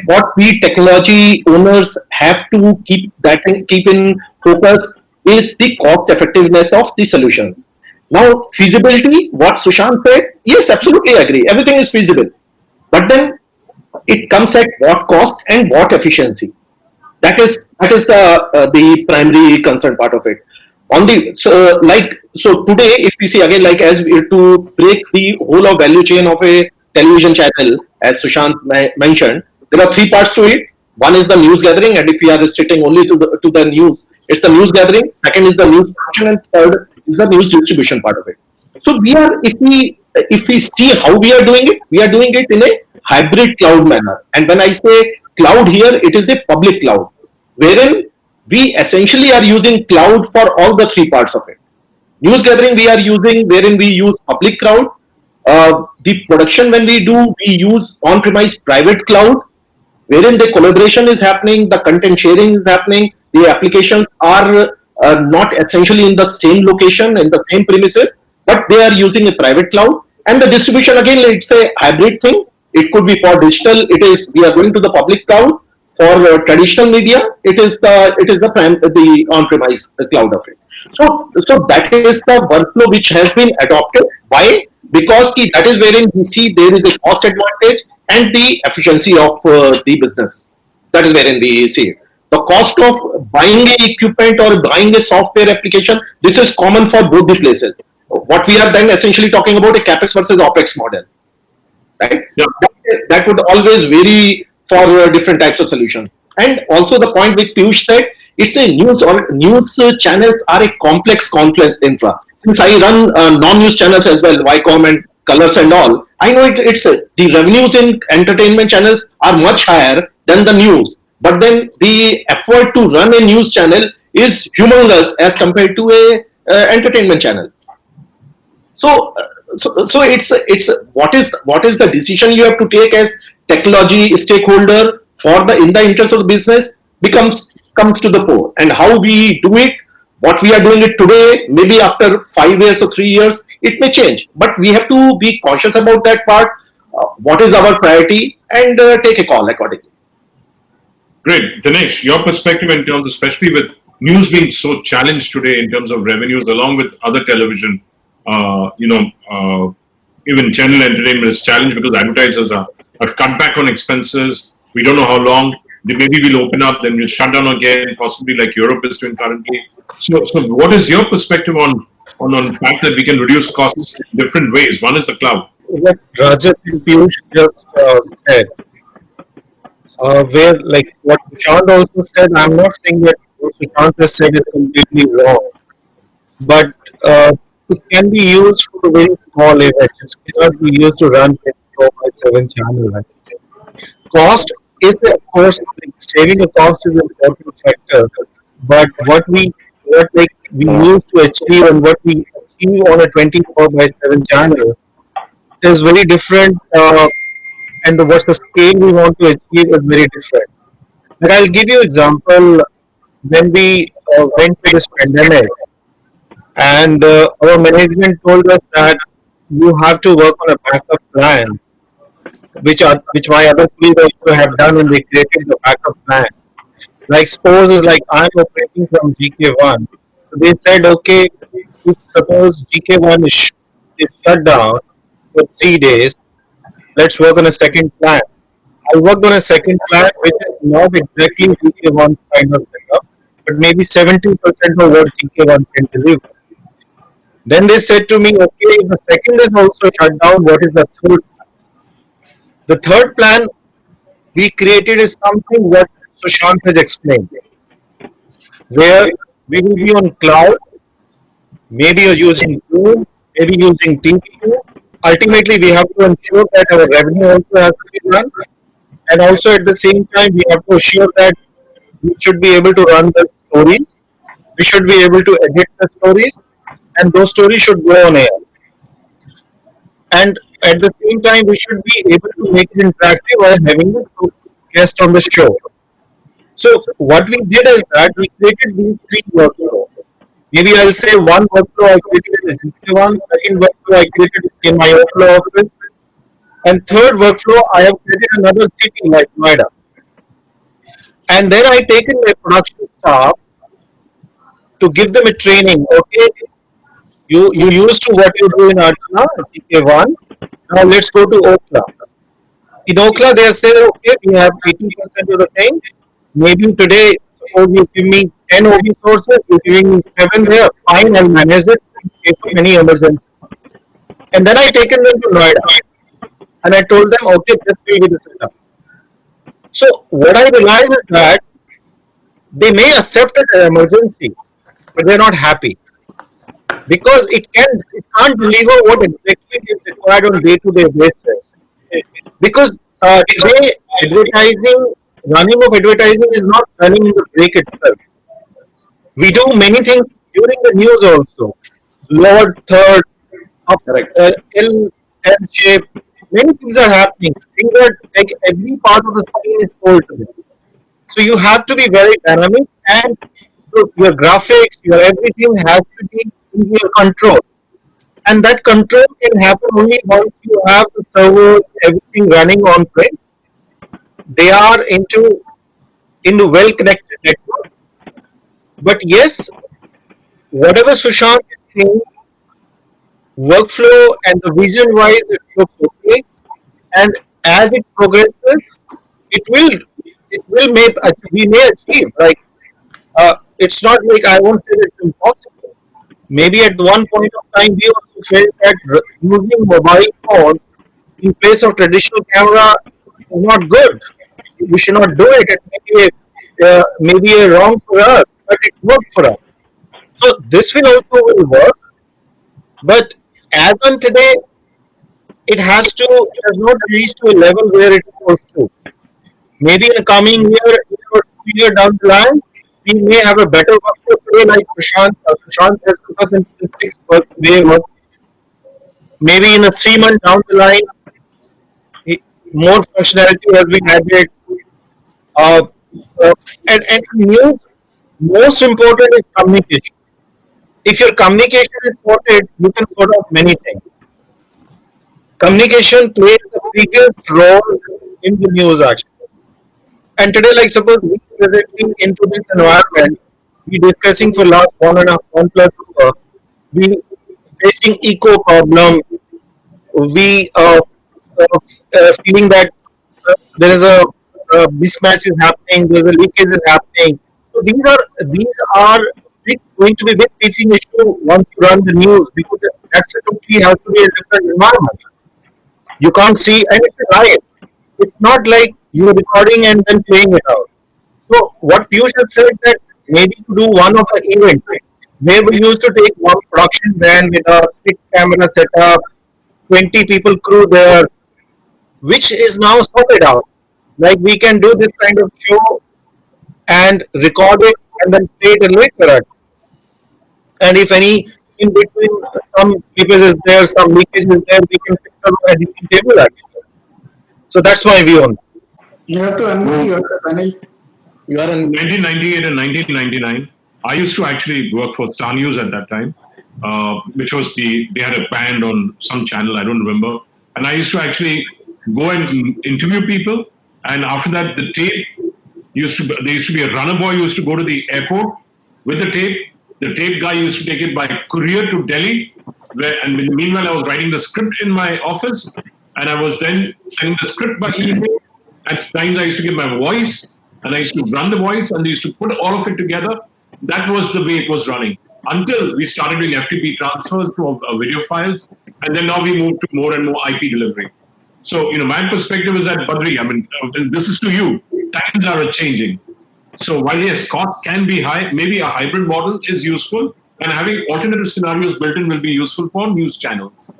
What we technology owners have to keep in focus is the cost effectiveness of the solutions. Now feasibility, what Sushant said, yes, absolutely agree. Everything is feasible. But then it comes at what cost and what efficiency. That is the primary concern part of it. So today, if we see again, like as we to break the whole of value chain of a television channel, as Sushant mentioned, there are three parts to it. One is the news gathering, and if we are restricting only to the news, it's the news gathering. Second is the news production, and third is the news distribution part of it. So if we see how we are doing it in a hybrid cloud manner. And when I say cloud here, it is a public cloud, wherein we essentially are using cloud for all the three parts of it. News gathering we are using, wherein we use public cloud. The production when we do, we use on-premise private cloud, wherein the collaboration is happening, the content sharing is happening, the applications are not essentially in the same location, in the same premises, but they are using a private cloud. And the distribution again, it's a hybrid thing. It could be for digital. We are going to the public cloud. For traditional media, it is the on-premise cloud of it. So that is the workflow which has been adopted. Why? Because that is wherein we see there is a cost advantage and the efficiency of the business. That is wherein we see it. The cost of buying a equipment or buying a software application, this is common for both the places. what we are then essentially talking about a capex versus opex model, right? Yeah. That would always vary for different types of solutions. And also the point which Piyush said, it's a news channels are a complex infra. Since I run non-news channels as well, Vicom and Colors and all, I know the revenues in entertainment channels are much higher than the news. But then the effort to run a news channel is humongous as compared to a entertainment channel. So it's what is the decision you have to take as technology stakeholder for the in the interest of the business comes to the fore, and how we do it, what we are doing it today, maybe after 5 years or 3 years, it may change, but we have to be cautious about that part. What is our priority, and take a call accordingly. Great. Dinesh, your perspective in terms, especially with news being so challenged today in terms of revenues, along with other television, even general entertainment is challenged because advertisers have cut back on expenses. We don't know how long. Maybe we'll open up, then we'll shut down again, possibly like Europe is doing currently. So what is your perspective on the fact that we can reduce costs in different ways? One is the cloud. What Rajat and Piyush just said, where like what Sushant also said, I'm not saying that what Sushant has said is completely wrong, but it can be used for a very small event. It cannot be used to run 24/7 channel. Actually. Cost is, of course, like, saving a cost is an important factor, but what like we used to achieve and what we achieve on a 24/7 channel is very different, and what's the scale we want to achieve is very different. Like I'll give you example when we went to this pandemic, and our management told us that you have to work on a backup plan, which my other colleagues also have done, and they created the backup plan. Like suppose is like I'm operating from GK1, so they said okay, if suppose GK1 is shut down for 3 days, let's work on a second plan. I worked on a second plan which is not exactly GK1's kind of setup, but maybe 70% of what GK1 can deliver. Then they said to me, okay, if the second is also shut down, what is the third? The third plan we created is something what Sushant has explained, where we will be on cloud, maybe you're using Zoom, maybe using TPU. Ultimately, we have to ensure that our revenue also has to be run, and also at the same time, we have to assure that we should be able to run the stories, we should be able to edit the stories, and those stories should go on air. And at the same time, we should be able to make it interactive while having a guest on the show. So what we did is that we created these three workflows. Maybe I'll say one workflow I created in GK1, second workflow I created in my workflow office, and third workflow I have created another city like Noida. And then I taken my production staff to give them a training. Okay, you used to what you do in Archana, GK1. Now let's go to Okla. In Okla, they say, okay, we have 80% of the thing. Maybe today, suppose you give me 10 OB sources, you're giving me 7 there, fine, I'll manage it in case of any emergency. And then I taken them to Noida and I told them, okay, this will be the setup. So what I realized is that they may accept it as an emergency, but they're not happy because it can't deliver what exactly is required on day-to-day basis. Because today running of advertising is not running in the break itself. We do many things during the news also. Lower third, up, Correct. L, L shape. Many things are happening. Things are like every part of the screen is told to them. So you have to be very dynamic, and your graphics, your everything has to be in your control. And that control can happen only once you have the servers, everything running on prem. They are into well connected network. But yes, whatever Sushant is saying, workflow and the vision wise, it looks okay. And as it progresses, it will it will make we may achieve. Like it's not like I won't say it's impossible. maybe at one point of time we also felt that using mobile phone in place of traditional camera is not good. We should not do it. It may be a wrong for us, but it worked for us. So this will work, but as on today, it has not reached to a level where it's supposed to. Maybe in the coming year, or 2 year down the line, we may have a better workforce today, like Prashant has took us into the sixth way work. Maybe in a 3 month down the line, more functionality has been added. Uh, and new, most important is communication. If your communication is sorted, you can sort out many things. Communication plays the biggest role in the news actually. And today, like suppose we presenting into this environment, we discussing for last 1.5, 1 plus hour, we facing eco problem, we feeling that there is a mismatch is happening, there is a leakage is happening. So these are going to be big teaching issue once you run the news, because that's a totally has to be a different environment. You can't see, and it's live. It's not like you're recording and then playing it out. So what Piyush has said, that maybe to do one of the event where we used to take one production van with a 6 camera setup, 20 people crew there, which is now sorted out. Like we can do this kind of show and record it and then play it later. And if any in between some slippage is there, some leakage is there, we can fix up a editing table actually. So that's my view on. You have to unmute yourself, Anil. You are in 1998 and 1999, I used to actually work for Star News at that time, which was they had a band on some channel, I don't remember. And I used to actually go and interview people. And after that, there used to be a runner boy who used to go to the airport with the tape. The tape guy used to take it by courier to Delhi. And meanwhile, I was writing the script in my office. And I was then sending the script by email. At times, I used to give my voice, and I used to run the voice, and they used to put all of it together. That was the way it was running until we started doing FTP transfers to video files, and then now we moved to more and more IP delivery. So, my perspective is that, Badri, I mean, this is to you. Times are changing. So while yes, cost can be high, maybe a hybrid model is useful, and having alternative scenarios built in will be useful for news channels.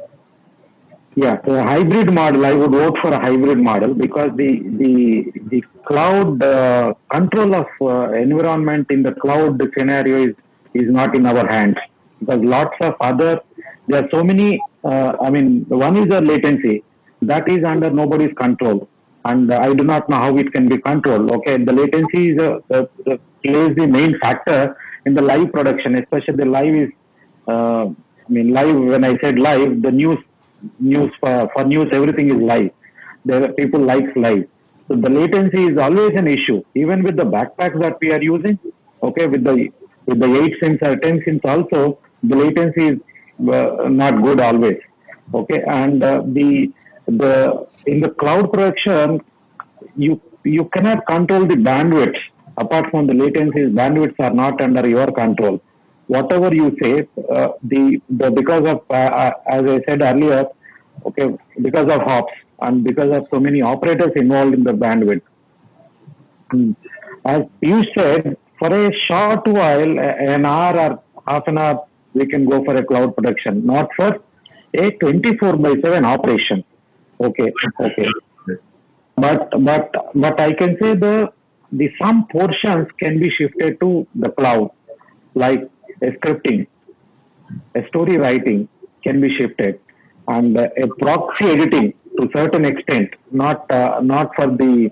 Yeah, a hybrid model. I would vote for a hybrid model because the cloud control of environment in the cloud scenario is not in our hands, because lots of other, there are so many. I mean, one is the latency that is under nobody's control, and I do not know how it can be controlled. Okay, the latency is plays the main factor in the live production, especially the live is. I mean, live. When I said live, the news for news, everything is live. There are people likes live. So the latency is always an issue, even with the backpacks that we are using. Okay, with the 8 SIMs or 10 SIMs also, the latency is not good always. Okay, and the in the cloud production, you cannot control the bandwidth. Apart from the latencies, bandwidths are not under your control. Whatever you say, the because of as I said earlier, okay, because of hops and because of so many operators involved in the bandwidth. As you said, for a short while, an hour or half an hour, we can go for a cloud production, not for a 24/7 operation. Okay, okay. But I can say the some portions can be shifted to the cloud, like a scripting, a story writing can be shifted, and a proxy editing to certain extent, not for the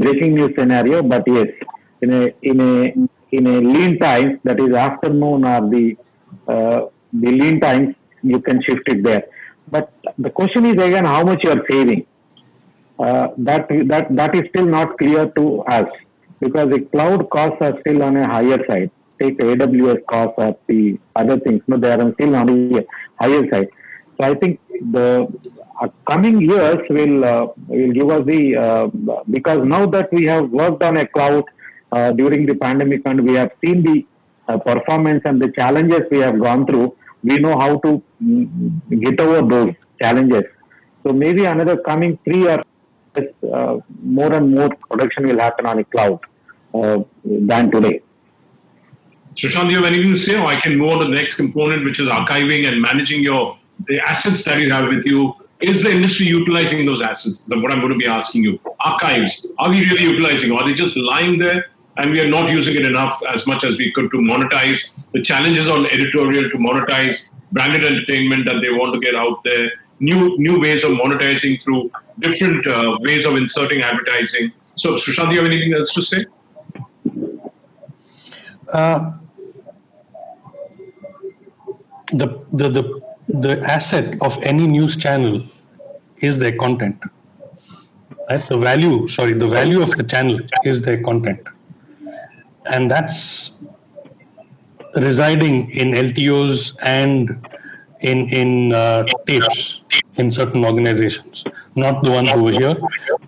breaking news scenario, but yes, in a lean time, that is afternoon or the lean times, you can shift it there. But the question is again how much you are saving. That is still not clear to us, because the cloud costs are still on a higher side. Take the AWS costs or the other things, no, they are still on the higher side. So I think the coming years will give us the because now that we have worked on a cloud during the pandemic, and we have seen the performance and the challenges we have gone through, we know how to get over those challenges. So maybe another coming 3 or more and more production will happen on a cloud than today. Sushant, do you have anything to say? Or I can move on to the next component, which is archiving and managing the assets that you have with you. Is the industry utilizing those assets? That's what I'm going to be asking you. Archives, are we really utilizing? Or are they just lying there and we are not using it enough as much as we could to monetize? The challenges on editorial to monetize branded entertainment that they want to get out there. New ways of monetizing through different ways of inserting advertising. So, Sushant, do you have anything else to say? The asset of any news channel is their content. Right? The value of the channel is their content, and that's residing in LTOs and in tapes in certain organizations. Not the ones over here,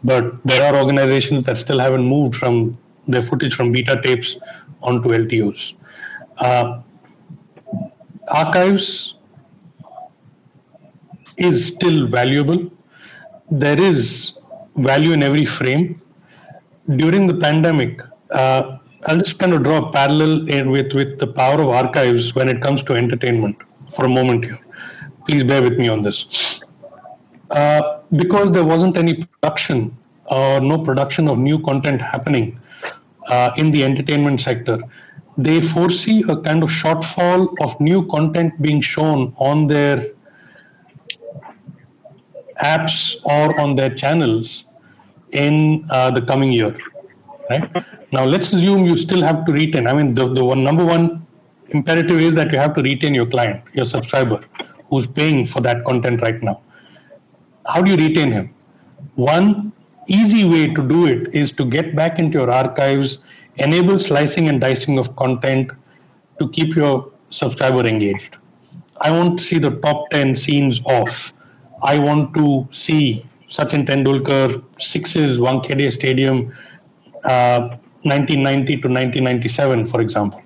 but there are organizations that still haven't moved from their footage from beta tapes onto LTOs. Archives is still valuable. There is value in every frame. During the pandemic, I'll just kind of draw a parallel with the power of archives when it comes to entertainment for a moment here. Please bear with me on this. Because there wasn't any production or no production of new content happening in the entertainment sector, they foresee a kind of shortfall of new content being shown on their apps or on their channels in the coming year. Right? Now, let's assume you still have to retain. I mean, the number one imperative is that you have to retain your client, your subscriber, who's paying for that content right now. How do you retain him? One easy way to do it is to get back into your archives, enable slicing and dicing of content to keep your subscriber engaged. I want to see the top 10 scenes off. I want to see Sachin Tendulkar sixes, Wankhede Stadium, 1990 to 1997, for example.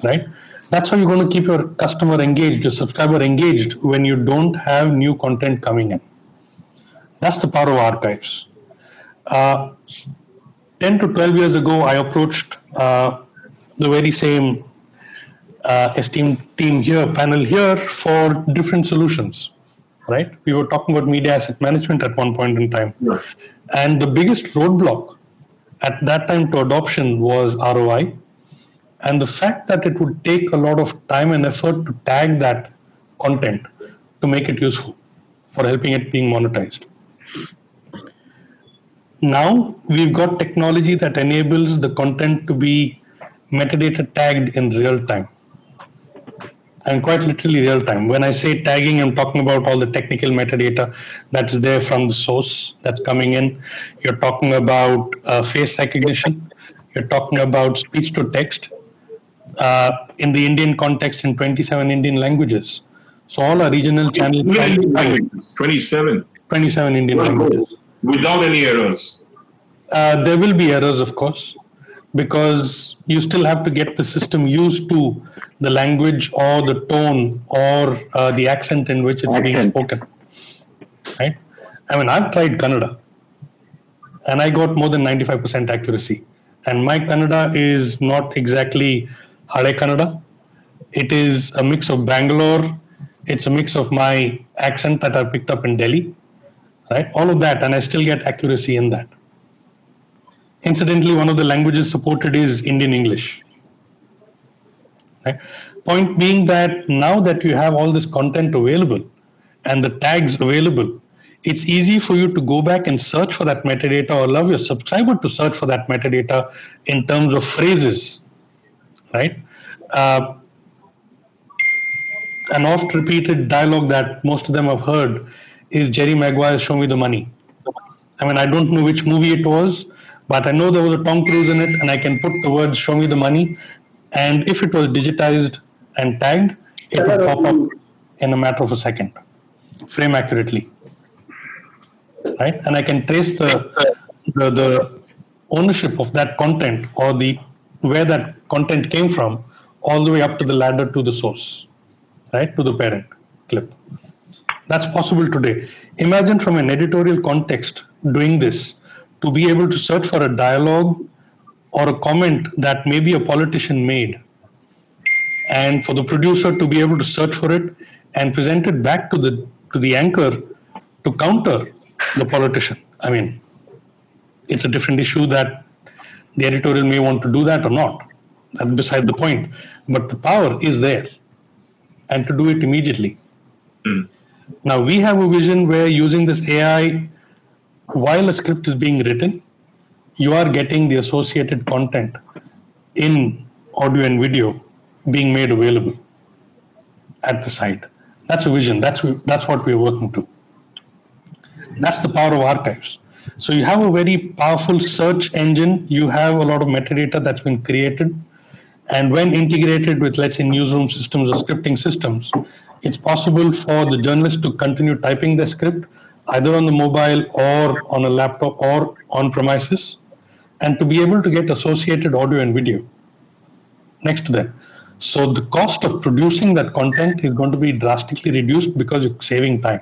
Right? That's how you're going to keep your customer engaged, your subscriber engaged when you don't have new content coming in. That's the power of archives. 10 to 12 years ago, I approached the very same esteemed team here, panel here, for different solutions. Right? We were talking about media asset management at one point in time. Yeah. And the biggest roadblock at that time to adoption was ROI. And the fact that it would take a lot of time and effort to tag that content to make it useful for helping it being monetized. Now we've got technology that enables the content to be metadata tagged in real time. And quite literally real time. When I say tagging, I'm talking about all the technical metadata that's there from the source that's coming in. You're talking about face recognition. You're talking about speech to text in the Indian context in 27 Indian languages. So all our regional channels. 27. 27 Indian languages. Without any errors. There will be errors, of course, because you still have to get the system used to the language or the tone or the accent in which it's being spoken. Right? I mean, I've tried Kannada and I got more than 95% accuracy. And my Kannada is not exactly Hale Kannada. It is a mix of Bangalore. It's a mix of my accent that I picked up in Delhi. Right? All of that, and I still get accuracy in that. Incidentally, one of the languages supported is Indian English. Right? Point being that now that you have all this content available and the tags available, it's easy for you to go back and search for that metadata or allow your subscriber to search for that metadata in terms of phrases. Right? An oft repeated dialogue that most of them have heard is Jerry Maguire's Show Me the Money. I mean, I don't know which movie it was, but I know there was a Tom Cruise in it, and I can put the words "Show me the money," and if it was digitized and tagged, it would pop up in a matter of a second, frame accurately, right? And I can trace the ownership of that content or the where that content came from all the way up to the ladder to the source, right, to the parent clip. That's possible today. Imagine from an editorial context doing this, to be able to search for a dialogue or a comment that maybe a politician made, and for the producer to be able to search for it and present it back to the anchor to counter the politician. I mean, it's a different issue that the editorial may want to do that or not. That's beside the point. But the power is there, and to do it immediately. Now we have a vision where using this AI, while a script is being written, you are getting the associated content in audio and video being made available at the site. That's a vision. That's what we're working to. That's the power of archives. So you have a very powerful search engine. You have a lot of metadata that's been created. And when integrated with, let's say, newsroom systems or scripting systems, it's possible for the journalist to continue typing the script either on the mobile or on a laptop or on premises, and to be able to get associated audio and video next to that. So the cost of producing that content is going to be drastically reduced because it's saving time.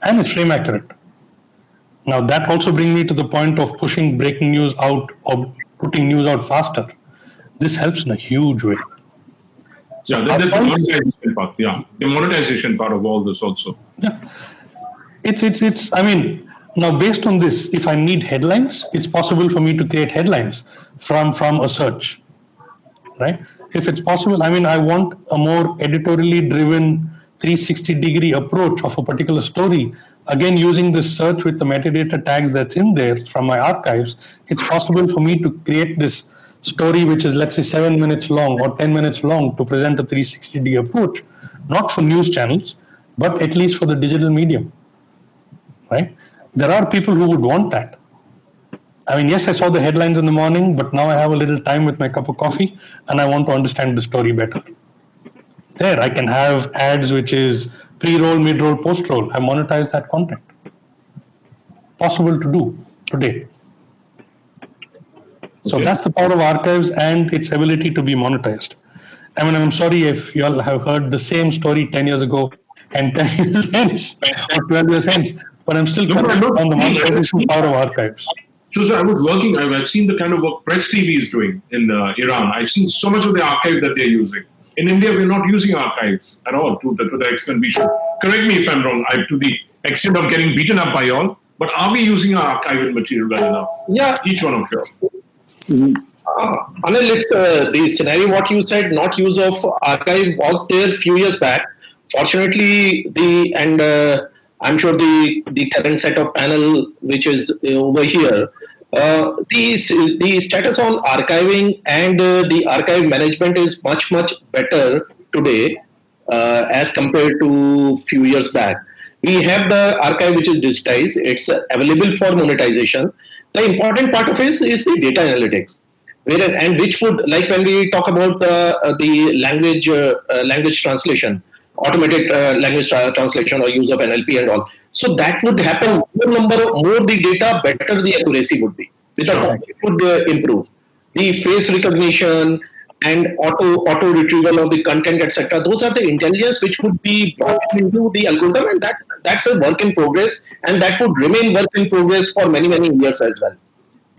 And it's frame accurate. Now that also brings me to the point of pushing breaking news out or putting news out faster. This helps in a huge way. Yeah, that's the monetization part. Yeah, the monetization part of all this also. Yeah, it's. I mean, now based on this, if I need headlines, it's possible for me to create headlines from a search, right? If it's possible, I mean, I want a more editorially driven 360-degree approach of a particular story. Again, using this search with the metadata tags that's in there from my archives, it's possible for me to create this story which is, let's say, 7 minutes long or 10 minutes long to present a 360-degree approach, not for news channels, but at least for the digital medium, right? There are people who would want that. I mean, yes, I saw the headlines in the morning, but now I have a little time with my cup of coffee and I want to understand the story better. There, I can have ads which is pre-roll, mid-roll, post-roll. I monetize that content. Possible to do today. So that's the power of archives and its ability to be monetized. I mean, I'm sorry if you all have heard the same story 10 years ago and 10 years hence or 12 years hence, but I'm still convinced on the monetization power of archives. So I was working, I've seen the kind of work Press TV is doing in Iran. I've seen so much of the archive that they're using. In India, we're not using archives at all to the extent we should. Correct me if I'm wrong, to the extent of getting beaten up by y'all, but are we using our archival material well enough? Yeah. Each one of you. Anil, it's the scenario what you said, not use of archive was there few years back. Fortunately, I'm sure the current set of panel which is over here, the status on archiving and the archive management is much better today as compared to few years back. We have the archive which is digitized. It's available for monetization. The important part of it is the data analytics, and which would, like when we talk about the language translation, automated language translation or use of NLP and all. So that would happen. More the data, better the accuracy would be. It would improve. The face recognition and auto retrieval of the content, etc. Those are the intelligence which would be brought into the algorithm, and that's a work in progress, and that would remain work in progress for many years as well.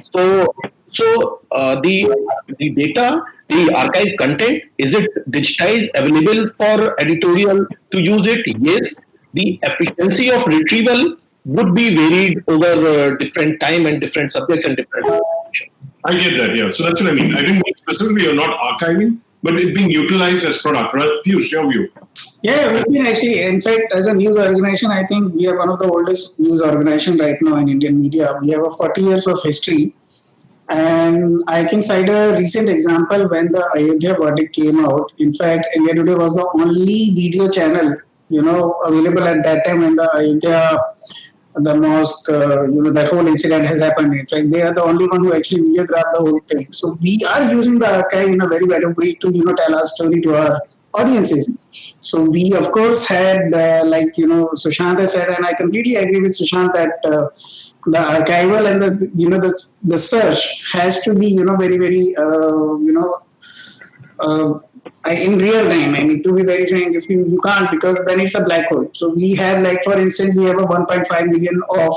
So the data, the archive content, is it digitized, available for editorial to use it? Yes. The efficiency of retrieval would be varied over different time and different subjects and different. I get that, yeah. So that's what I mean. I didn't mean specifically you're not archiving, but it being utilized as product. Right? Piyush, your view. Yeah, we've been actually, in fact, as a news organization, I think we are one of the oldest news organization right now in Indian media. We have a 40 years of history. And I can cite a recent example when the Ayodhya verdict came out. In fact, India Today was the only video channel, available at that time when the Ayodhya, the mosque, that whole incident has happened. In fact, they are the only one who actually videographed the whole thing. So we are using the archive in a very better way to, tell our story to our audiences. So we, of course, had, Sushant has said, and I completely agree with Sushant that the archival and the search has to be, very, very, uh, in real time. I mean, to be very frank, if you can't, because then it's a black hole. So we have, like, for instance, we have a 1.5 million of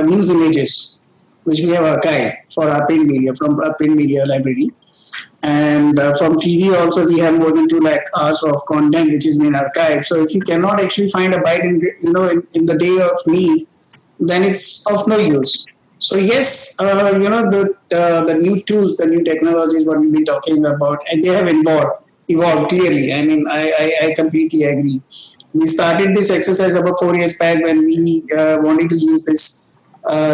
news images which we have archived for our print media from our print media library. And from TV also, we have more than 2 lakh hours of content which is been archived. So if you cannot actually find a byte in the day of need, then it's of no use. So yes, the new tools, the new technologies, what we've been talking about, and they have evolved clearly. I mean, I completely agree. We started this exercise about 4 years back when we wanted to use this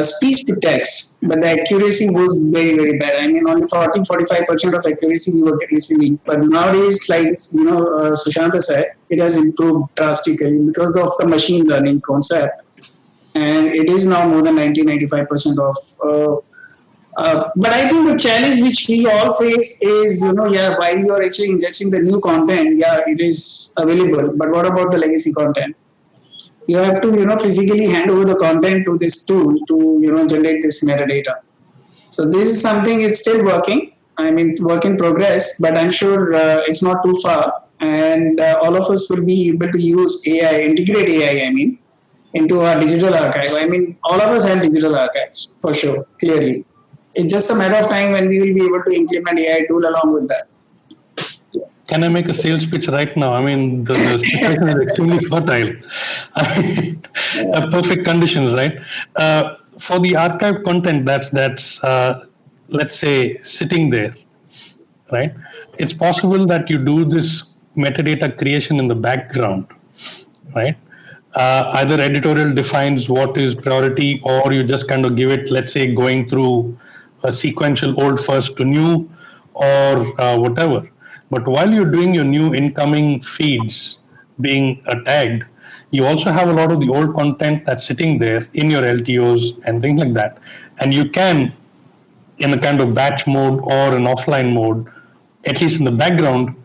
speech to text, but the accuracy was very, very bad. I mean, only 45% of accuracy we were receiving. But nowadays, like, Sushanta said, it has improved drastically because of the machine learning concept. And it is now more than 90-95% of. But I think the challenge which we all face is, yeah, while you are actually ingesting the new content, yeah, it is available. But what about the legacy content? You have to, physically hand over the content to this tool to, generate this metadata. So this is something, it's still working. I mean, work in progress, but I'm sure it's not too far. And all of us will be able to use AI, integrate AI, I mean, into our digital archive. I mean, all of us have digital archives, for sure, clearly. It's just a matter of time when we will be able to implement AI tool along with that. Can I make a sales pitch right now? I mean, the situation is extremely fertile. Perfect conditions, right? For the archive content that's let's say sitting there, right? It's possible that you do this metadata creation in the background, right? Either editorial defines what is priority, or you just kind of give it, let's say, going through a sequential old first to new, or whatever. But while you're doing your new incoming feeds being tagged, you also have a lot of the old content that's sitting there in your LTOs and things like that. And you can, in a kind of batch mode or an offline mode, at least in the background,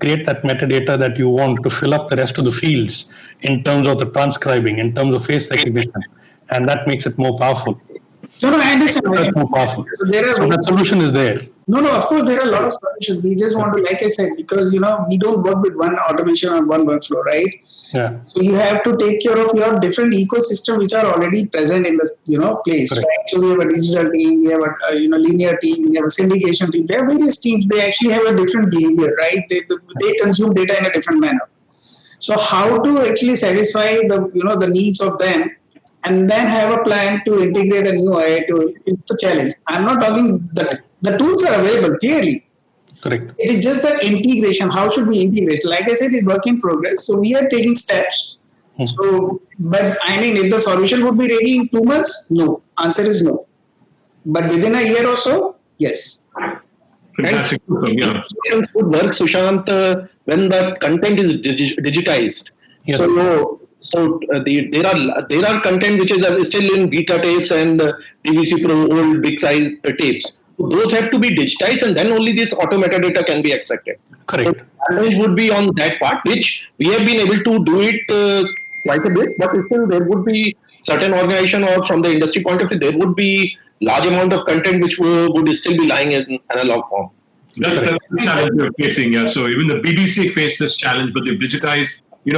create that metadata that you want to fill up the rest of the fields in terms of the transcribing, in terms of face recognition. And that makes it more powerful. No, I understand. That's more powerful. So that solution is there. No, of course, there are a lot of solutions. We just want to, like I said, because, we don't work with one automation or one workflow, right? Yeah. So you have to take care of your different ecosystem which are already present in the, place, Correct. right? So we have a digital team, we have a, linear team, we have a syndication team. There are various teams. They actually have a different behavior, right? They consume data in a different manner. So how to actually satisfy the needs of them, and then have a plan to integrate a new AI tool is the challenge. I'm not talking that the tools are available clearly. Correct. It is just that integration. How should we integrate? Like I said, it's work in progress. So we are taking steps. So, but I mean, if the solution would be ready in 2 months, no. Answer is no. But within a year or so, yes. Fantastic. Yeah. Solutions would work, Sushant, when the content is digitized. Yes. So there are content which is still in beta tapes and PVC Pro old big size tapes. So those have to be digitized, and then only this auto metadata can be extracted. Correct. So challenge would be on that part, which we have been able to do it quite a bit, but still there would be certain organization, or from the industry point of view, there would be large amount of content which would still be lying in analog form. That's the challenge we're facing. Yeah. So even the BBC faced this challenge, but they've digitized. And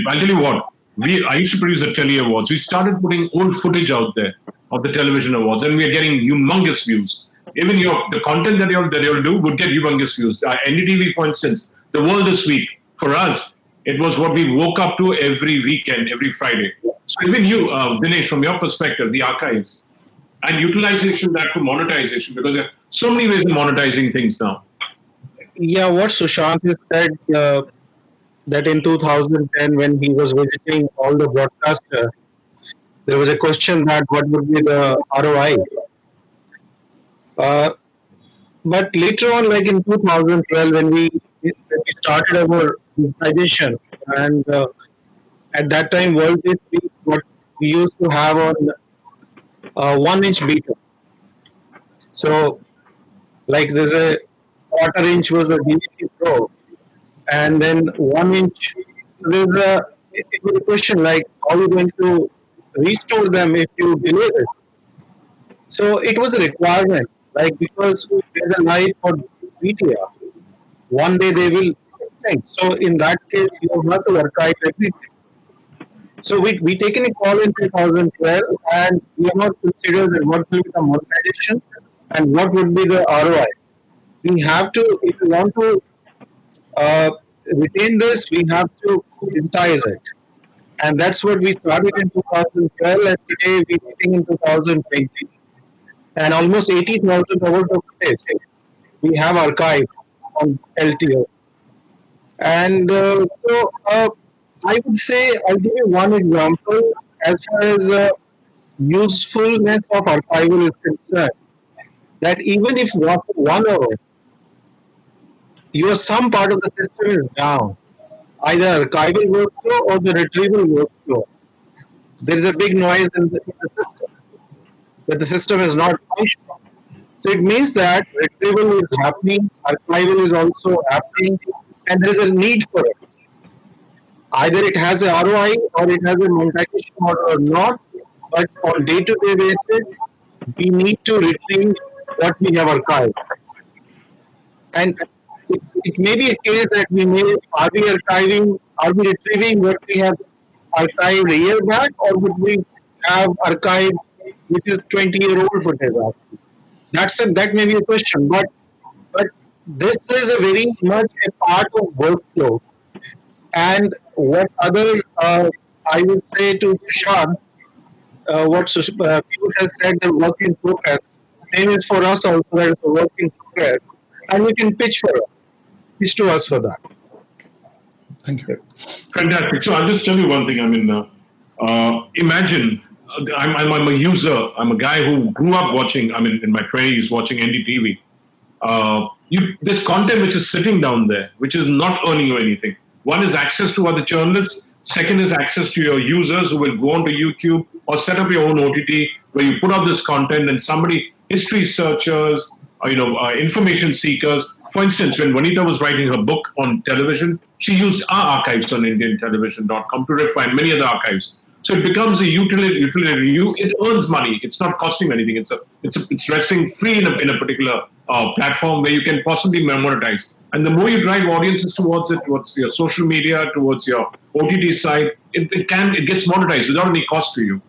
I'll tell you what. I used to produce the Telly Awards. We started putting old footage out there of the television awards, and we are getting humongous views. Even the content that you'll do would get humongous views. NDTV, for instance, The World This Week, for us, it was what we woke up to every weekend, every Friday. So even you, Dinesh, from your perspective, the archives and utilization that to monetization, because there are so many ways of monetizing things now. Yeah, what Sushant has said, that in 2010, when he was visiting all the broadcasters, there was a question that what would be the ROI. But later on, like in 2012, when we started our digitization, and at that time, World This Week, what we used to have on 1-inch beta. So, like there's a quarter inch was the DVC Pro, and then 1-inch. There's a question like how are you going to restore them if you delay this? So it was a requirement, like because there's a life for media. one day they will extinct. So in that case, you have to archive everything. So we taken a call in 2012, and we have not considered that what will be the monetization and what would be the ROI. We have to, if we want to uh, retain this, we have to digitize it. And that's what we started in 2012, and today we're sitting in 2020. And almost 80,000 hours of footage we have archived on LTO. And I would say, I'll give you one example as far as usefulness of archival is concerned. That even if 1 hour, some part of the system is down, either archival workflow or the retrieval workflow, there is a big noise in the system, that the system is not functional. So it means that retrieval is happening, archival is also happening, and there is a need for it. Either it has a ROI or it has a monetization model or not, but on day-to-day basis, we need to retrieve what we have archived. And it may be a case that are we retrieving what we have archived a year back, or would we have archived which is 20-year-old footage? That may be a question, but this is a very much a part of workflow. And what other I would say to Tushar, what Piyush has said, the work in progress. Same is for us also, that it's a work in progress, and you can pitch to us for that. Thank you. Fantastic. So I'll just tell you one thing. I mean, imagine I'm a user. I'm a guy who grew up watching. I mean, in my 20s, watching NDTV. This content which is sitting down there, which is not earning you anything. One is access to other journalists. Second is access to your users who will go onto YouTube or set up your own OTT where you put up this content and history searchers, information seekers. For instance, when Vanita was writing her book on television, she used our archives on IndianTelevision.com to refine many other archives. So it becomes a utility. It earns money. It's not costing anything. It's resting free in a particular platform where you can possibly monetize. And the more you drive audiences towards it, towards your social media, towards your OTT site, it gets monetized without any cost to you.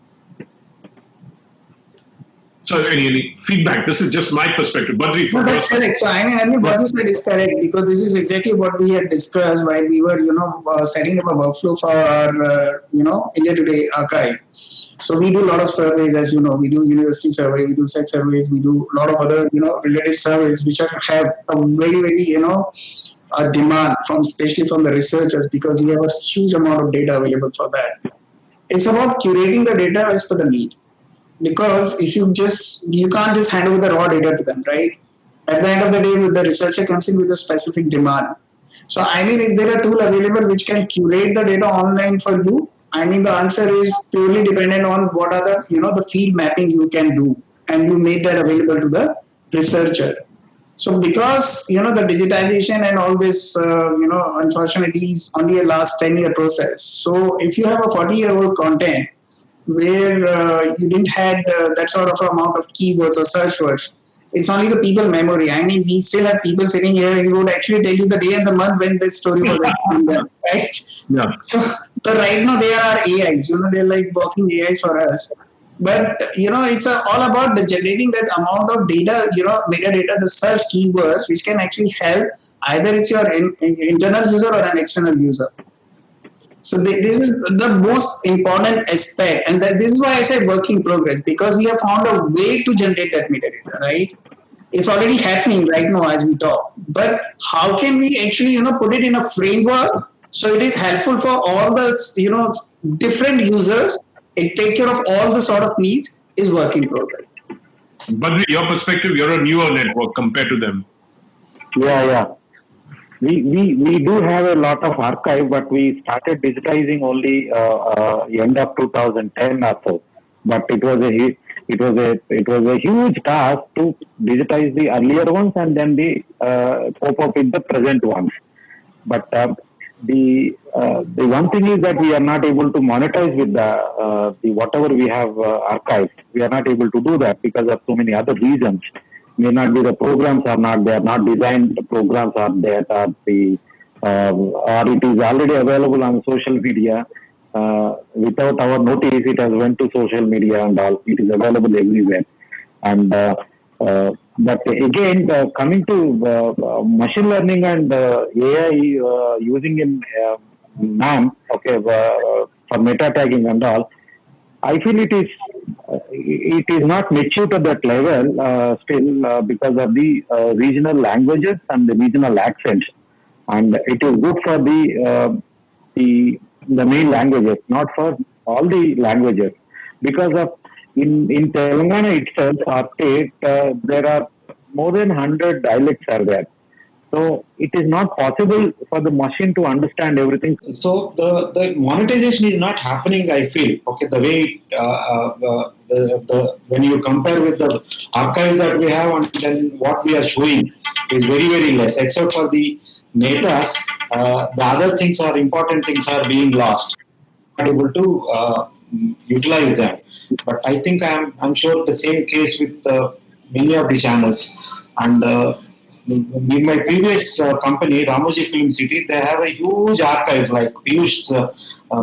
So any feedback? This is just my perspective. Badri, No, that's correct. So I mean, what you said is correct, because this is exactly what we had discussed while we were, setting up a workflow for our, India Today archive. So we do a lot of surveys, as you know. We do university survey, we do sex surveys, we do a lot of other, related surveys which have a very, very, a demand especially from the researchers, because we have a huge amount of data available for that. It's about curating the data as per the need. Because if you can't just hand over the raw data to them, right? At the end of the day, the researcher comes in with a specific demand. So I mean, is there a tool available which can curate the data online for you? I mean, the answer is purely dependent on what are the field mapping you can do, and you make that available to the researcher. So because the digitization and all this unfortunately is only a last 10-year process. So if you have a 40-year-old content where you didn't had that sort of amount of keywords or search words, it's only the people memory. I mean, we still have people sitting here who would actually tell you the day and the month when this story was actually done, right? Yeah. So right now there are AIs, they're like walking AIs for us. But it's all about generating that amount of data, metadata, the search keywords, which can actually help either it's your internal user or an external user. So this is the most important aspect, and this is why I said work in progress, because we have found a way to generate that metadata, right? It's already happening right now as we talk. But how can we actually, put it in a framework so it is helpful for all the, different users? It take care of all the sort of needs is work in progress. Badri, your perspective, you're a newer network compared to them. Yeah. We do have a lot of archive, but we started digitizing only end of 2010 or so. But it was a huge task to digitize the earlier ones and then cope up with the present ones. But the one thing is that we are not able to monetize with the whatever we have archived. We are not able to do that because of so many other reasons. may not be the programs are not there, not designed programs are there, or it is already available on social media. Without our notice, it has went to social media and all. It is available everywhere. And but again, coming to machine learning and AI using in NAM, okay, for meta tagging and all, I feel it is not mature to that level still because of the regional languages and the regional accents, and it is good for the main languages, not for all the languages, because of in Telangana itself, our state, there are more than 100 dialects are there. So it is not possible for the machine to understand everything. So the monetization is not happening, I feel. Okay, the way when you compare with the archives that we have and then what we are showing is very very less, except for the metas. The other things are important things are being lost. Not able to utilize them. But I think I'm sure the same case with many of the channels. And in my previous company, Ramoji Film City, they have a huge archive, like Piyush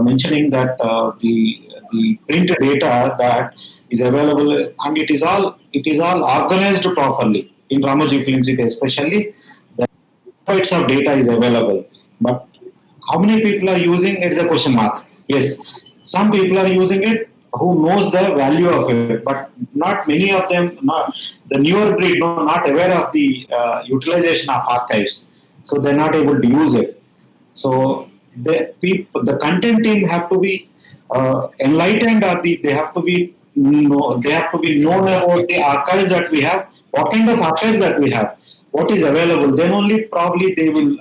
mentioning that the printed data that is available, and it is all organized properly in Ramoji Film City, especially the bytes of data is available. But how many people are using it is a question mark. Yes, some people are using it who knows the value of it, but not many of them, not the newer breed, not aware of the utilization of archives, so they're not able to use it. So the content team have to be enlightened, or they have to be they have to be known about the archives that we have, what kind of archives that we have, what is available. Then only probably they will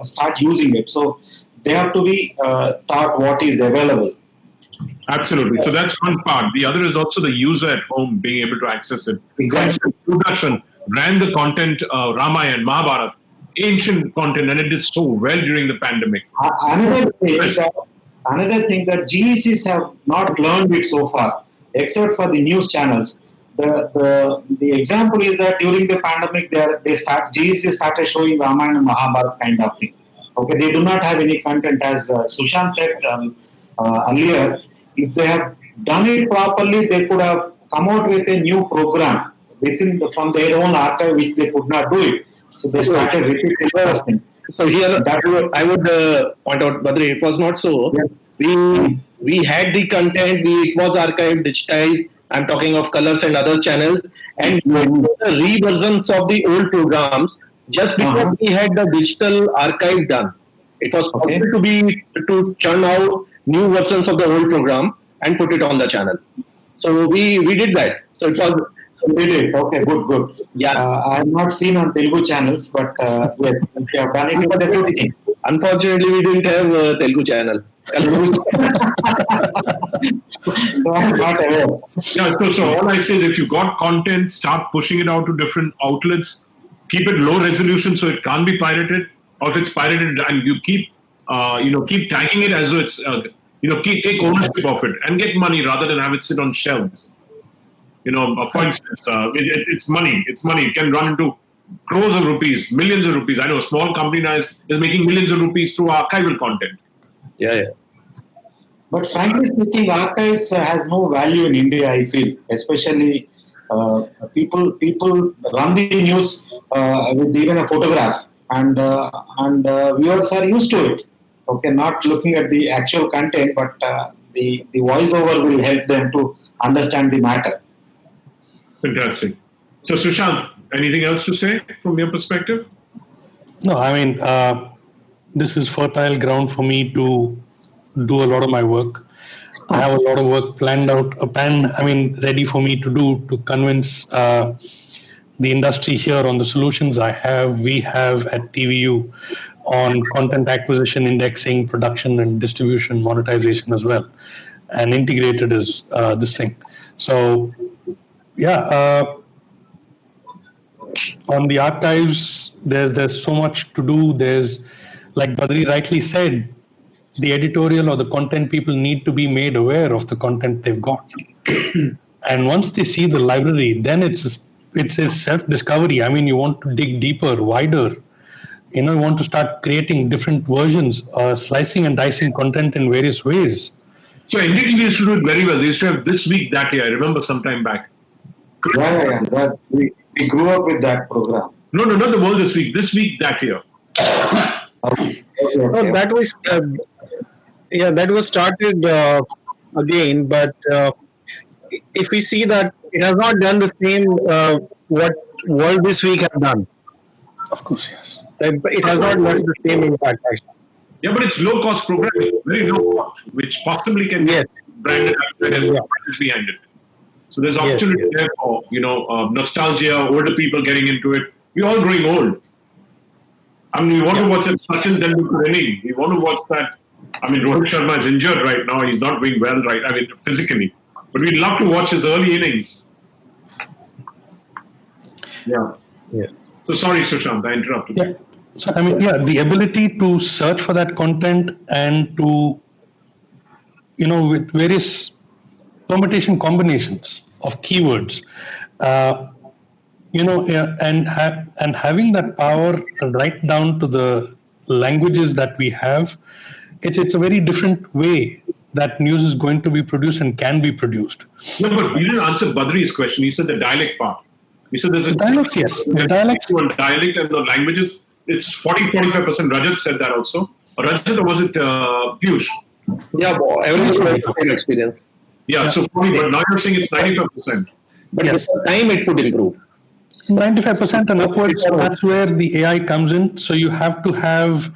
start using it. So they have to be taught what is available. Absolutely. So that's one part. The other is also the user at home being able to access it. Exactly. Sudarshan ran the content, Ramayana, Mahabharata, ancient content, and it did so well during the pandemic. Another thing that GECs have not learned it so far, except for the news channels. The example is that during the pandemic, GEC started showing Ramayana and Mahabharata kind of thing. Okay, they do not have any content, as Sushant said earlier. If they have done it properly, they could have come out with a new program from their own archive, which they could not do it. So they started repeating testing. So here, I would point out, Badri, it was not so. Yeah. We had the content, it was archived, digitized. I'm talking of colors and other channels, and the reversions of the old programs just because we had the digital archive done. It was possible to churn out new versions of the old program and put it on the channel. So we did that. So it was. So we did. Okay, good. Yeah. I have not seen on Telugu channels, but yes, if you have done it, it was a good thing. Unfortunately, we didn't have Telugu channel. So I'm not aware. Yeah, so all I say is if you got content, start pushing it out to different outlets, keep it low resolution so it can't be pirated, or if it's pirated and you keep tagging it as though it's take ownership of it and get money rather than have it sit on shelves. For instance, it's money. It's money. It can run into crores of rupees, millions of rupees. I know a small company now is making millions of rupees through archival content. Yeah. But frankly speaking, archives has no value in India, I feel. Especially people run the news with even a photograph, and viewers are used to it. Okay, not looking at the actual content, but the voiceover will help them to understand the matter. Fantastic. So Sushant, anything else to say from your perspective? No, I mean, this is fertile ground for me to do a lot of my work. I have a lot of work planned out, ready for me to do to convince the industry here on the solutions we have at TVU on content acquisition, indexing, production, and distribution, monetization as well, and integrated is this thing. So, on the archives, there's so much to do. There's, like Badri rightly said, the editorial or the content people need to be made aware of the content they've got. And once they see the library, then it's it's a self-discovery. I mean, you want to dig deeper, wider. You know, you want to start creating different versions, slicing and dicing content in various ways. So NDTV used to do it very well. They used to have This Week, That Year. I remember some time back. Yeah. That we grew up with that program. No, not the World This Week. This Week, That Year. Okay. No, that was that was started again, but if we see that it has not done the same what World This Week has done. Of course, yes. It has not left the same impact actually. Yeah, but it's low cost programming, very low cost, which possibly can be Yes. branded and Yeah. behind it. So there's Yes, opportunity yes. there for nostalgia, older people getting into it. We're all growing old. I mean, we want to watch that Sachin Tendulkar inning. We want to watch that. I mean, Rohit Sharma is injured right now. He's not doing well, right? I mean, physically. But we'd love to watch his early innings. Yeah. Yes. So sorry, Sushant, I interrupted. Yeah. So I mean, yeah, the ability to search for that content and to, with various permutation combinations of keywords, and having that power right down to the languages that we have, it's a very different way that news is going to be produced and can be produced. No, but you didn't answer Badri's question. He said the dialect part. He said there's a Dialects, yes. The dialects. on dialect and the languages. It's 40-45%. Rajat said that also. Or Rajat, or was it Piyush? Yeah, everybody has the same experience. Yeah, so 40, but now you're saying it's 95%. But Yes. with time, it would improve. 95% and upwards, that's where the AI comes in. So you have to have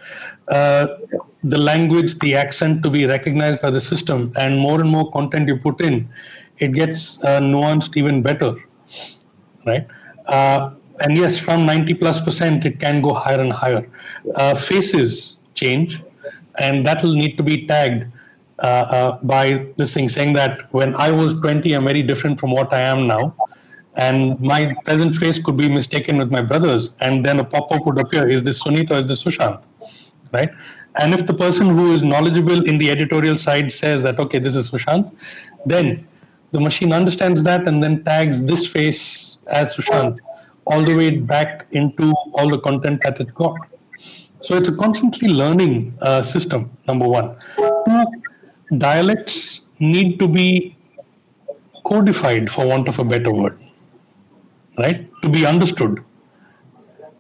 the language, the accent to be recognized by the system, and more content you put in, it gets nuanced even better, right? And yes, from 90+%, it can go higher and higher. Faces change, and that will need to be tagged by this thing, saying that when I was 20, I'm very different from what I am now. And my present face could be mistaken with my brother's, and then a pop-up would appear: is this Sunit or is this Sushant, right? And if the person who is knowledgeable in the editorial side says that, okay, this is Sushant, then the machine understands that and then tags this face as Sushant all the way back into all the content that it got. So it's a constantly learning system, number one. Two, dialects need to be codified, for want of a better word, right, to be understood.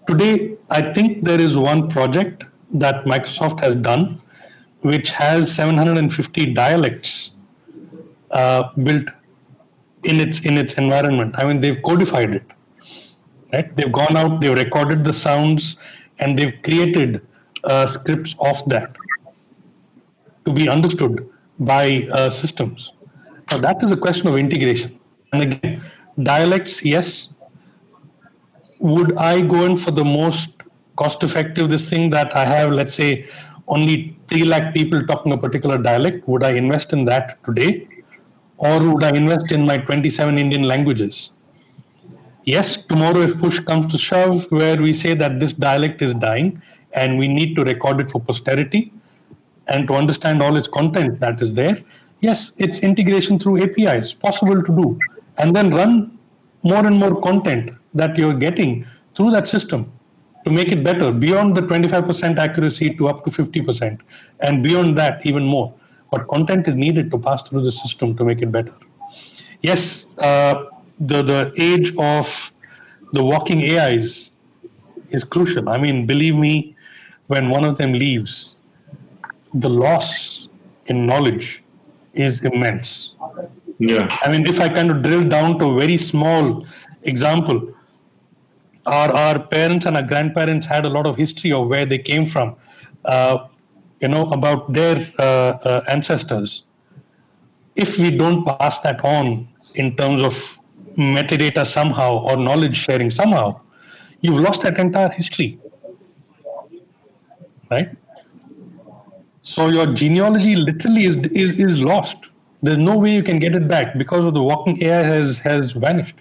Today, I think there is one project that Microsoft has done, which has 750 dialects built in its environment. I mean, they've codified it, right? They've gone out, they've recorded the sounds, and they've created scripts of that to be understood by systems. Now, that is a question of integration. And again, dialects, yes. Would I go in for the most cost-effective this thing that I have, let's say, only 3 lakh people talking a particular dialect? Would I invest in that today? Or would I invest in my 27 Indian languages? Yes, tomorrow if push comes to shove, where we say that this dialect is dying and we need to record it for posterity and to understand all its content that is there, yes, it's integration through APIs, possible to do, and then run more and more content that you're getting through that system to make it better, beyond the 25% accuracy to up to 50%, and beyond that even more. But content is needed to pass through the system to make it better. Yes, the age of the walking AIs is crucial. I mean, believe me, when one of them leaves, the loss in knowledge is immense. Yeah. I mean, if I kind of drill down to a very small example, our parents and our grandparents had a lot of history of where they came from, about their ancestors. If we don't pass that on in terms of metadata somehow or knowledge sharing somehow, you've lost that entire history, right? So your genealogy literally is lost. There's no way you can get it back because of the walking AI has vanished.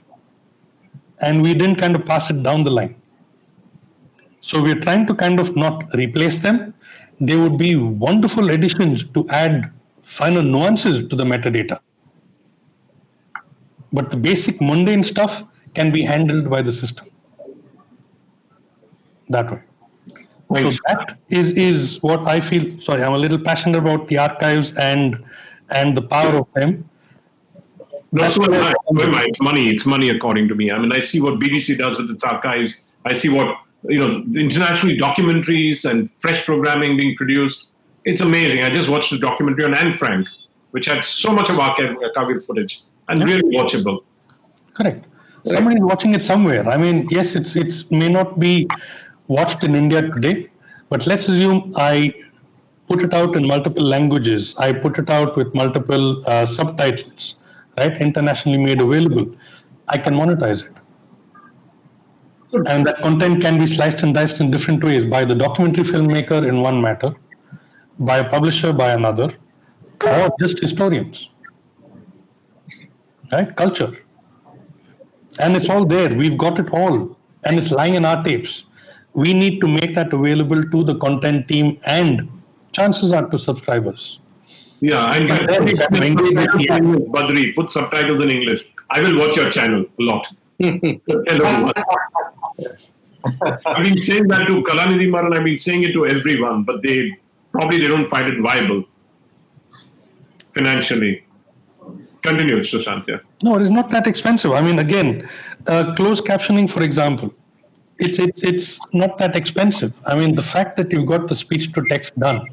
And we didn't kind of pass it down the line. So we're trying to kind of not replace them. They would be wonderful additions to add finer nuances to the metadata. But the basic mundane stuff can be handled by the system that way. Thanks. So that is what I feel. Sorry, I'm a little passionate about the archives and the power of them. No, so am I. So am I. It's money according to me. I mean, I see what BBC does with its archives. I see what, internationally documentaries and fresh programming being produced. It's amazing. I just watched a documentary on Anne Frank, which had so much of archival footage and really watchable. Correct. Somebody is watching it somewhere. I mean, yes, it's may not be watched in India today, but let's assume I put it out in multiple languages. I put it out with multiple subtitles, right? Internationally made available. I can monetize it. And that content can be sliced and diced in different ways by the documentary filmmaker in one matter, by a publisher by another, or just historians, right? Culture. And it's all there. We've got it all. And it's lying in our tapes. We need to make that available to the content team and chances are to subscribers. Yeah, and Badri, put subtitles in English. I will watch your channel a lot. I've been saying that to Kalanidhi Maran, I've been saying it to everyone, but they don't find it viable financially. Continue, Sushant. Yeah. No, it is not that expensive. I mean, again, closed captioning, for example, it's not that expensive. I mean, the fact that you've got the speech to text done,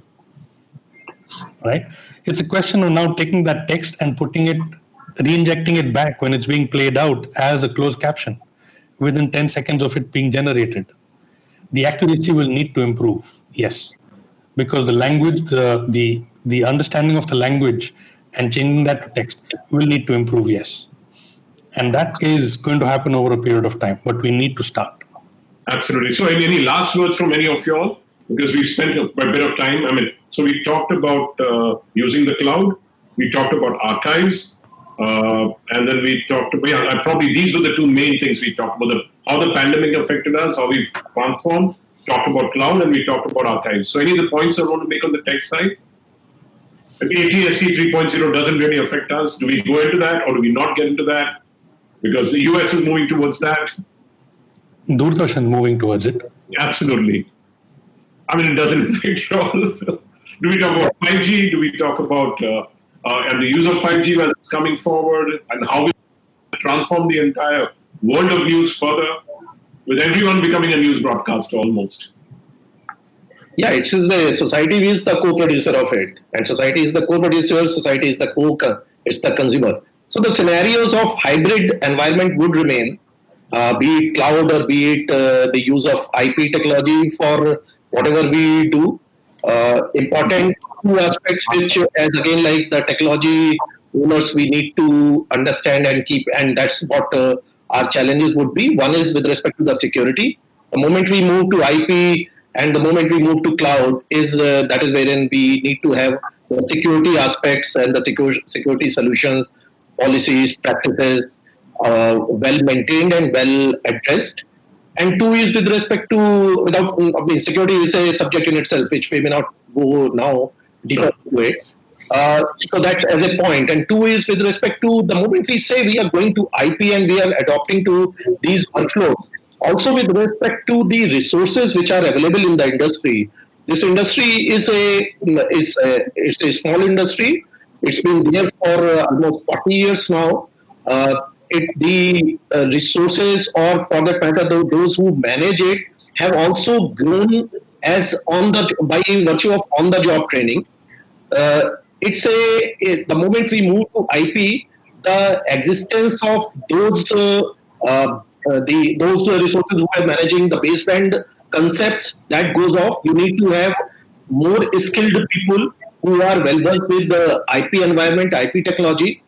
right? It's a question of now taking that text and re-injecting it back when it's being played out as a closed caption within 10 seconds of it being generated. The accuracy will need to improve, yes, because the language, the understanding of the language and changing that to text will need to improve, yes. And that is going to happen over a period of time, but we need to start. Absolutely. So any last words from any of y'all? Because we've spent a bit of time. I mean, so we talked about using the cloud. We talked about archives. And then we talked about, probably these were the two main things we talked about, how the pandemic affected us, how we've transformed, talked about cloud, and we talked about archives. So any of the points I want to make on the tech side? ATSC 3.0 doesn't really affect us. Do we go into that or do we not get into that? Because the US is moving towards that. Doordarshan moving towards it. Absolutely. I mean, it doesn't affect you all. Do we talk about 5G? Do we talk about and the use of 5G as it's coming forward and how we transform the entire world of news further, with everyone becoming a news broadcaster almost? Yeah, it is the society is the co-producer of it, and society is the co-producer. Society is it's the consumer. So the scenarios of hybrid environment would remain, be it cloud or be it the use of IP technology for whatever we do. Important two aspects which, as again, like the technology owners, we need to understand and keep, and that's what our challenges would be. One is with respect to the security. The moment we move to IP and the moment we move to cloud is that is wherein we need to have the security aspects and the security solutions, policies, practices well maintained and well addressed. And two is with respect to, security is a subject in itself, which we may not go now deeper into it. So that's as a point. And two is with respect to the moment we say we are going to IP and we are adopting to these workflows, also with respect to the resources which are available in the industry. This industry is a small industry. It's been there for almost 40 years now. The resources, or for that matter, those who manage it, have also grown as by virtue of on-the-job training. The moment we move to IP, the existence of those resources who are managing the baseband concepts, that goes off. You need to have more skilled people who are well versed with the IP environment, IP technology.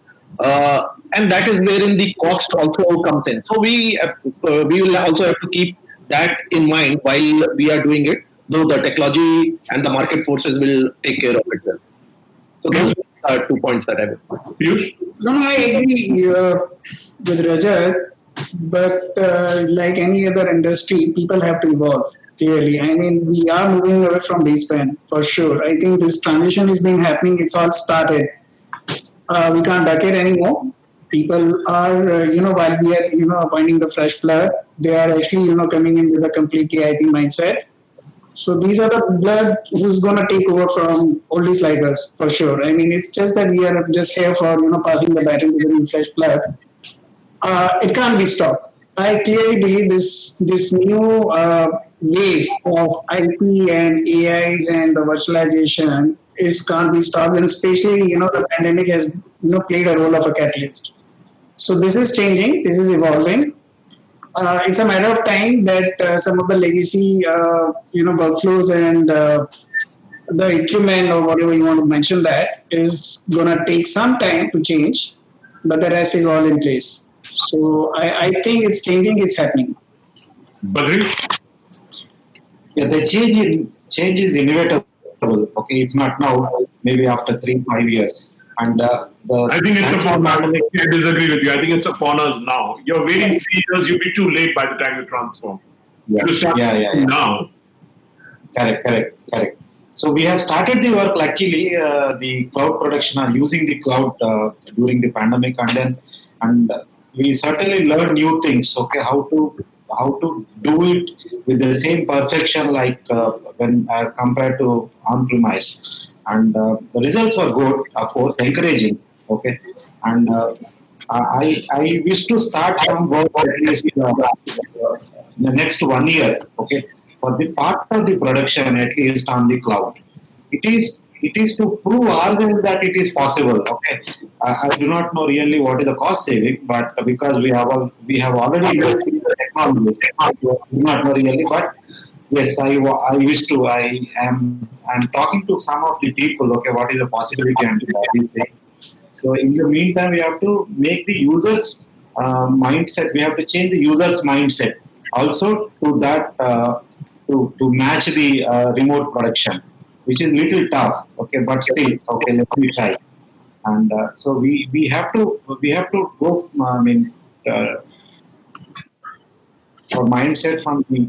And that is wherein the cost also comes in. So we will also have to keep that in mind while we are doing it, though the technology and the market forces will take care of itself. So those are 2 points that I have. No, I agree with Rajat, but like any other industry, people have to evolve. Clearly, I mean, we are moving away from baseband for sure. I think this transition has been happening. It's all started. We can't duck it anymore. People are, while we are, appointing the fresh blood, they are actually, coming in with a completely IT mindset. So these are the blood who's gonna take over from oldies like us for sure. I mean, it's just that we are just here for passing the baton to the new fresh blood. It can't be stopped. I clearly believe this new wave of IP and AIs and the virtualization is can't be stopped, and especially the pandemic has played a role of a catalyst. So this is changing. This is evolving. It's a matter of time that some of the legacy workflows and the equipment or whatever you want to mention that is gonna take some time to change, but the rest is all in place. So I think it's changing, it's happening. Badri? Yeah, the change is inevitable. Okay, if not now, maybe after 3 5 years. And I think it's thanks to upon us. pandemic, I disagree with you. I think it's upon us now. You're waiting 3 years, you'll be too late by the time you transform. yeah, You start yeah. now. Correct. So we have started the work. Luckily, the cloud production are using the cloud during the pandemic, and we certainly learned new things. Okay, how to do it with the same perfection like when as compared to on-premise, and the results were good, of course, encouraging. Okay, and I wish to start some work at least in the next 1 year. Okay, for the part of the production at least on the cloud. It is to prove ourselves that it is possible. Okay, I do not know really what is the cost saving, but because we have already invested in the technologies, I do not know really. But yes, I wish to. I'm talking to some of the people. Okay, what is the possibility and these things. So in the meantime, we have to make the users mindset. We have to change the users mindset also to that to match the remote production, which is little tough. Okay, but still okay. Let me try. And so we have to go. I mean, uh, our mindset from the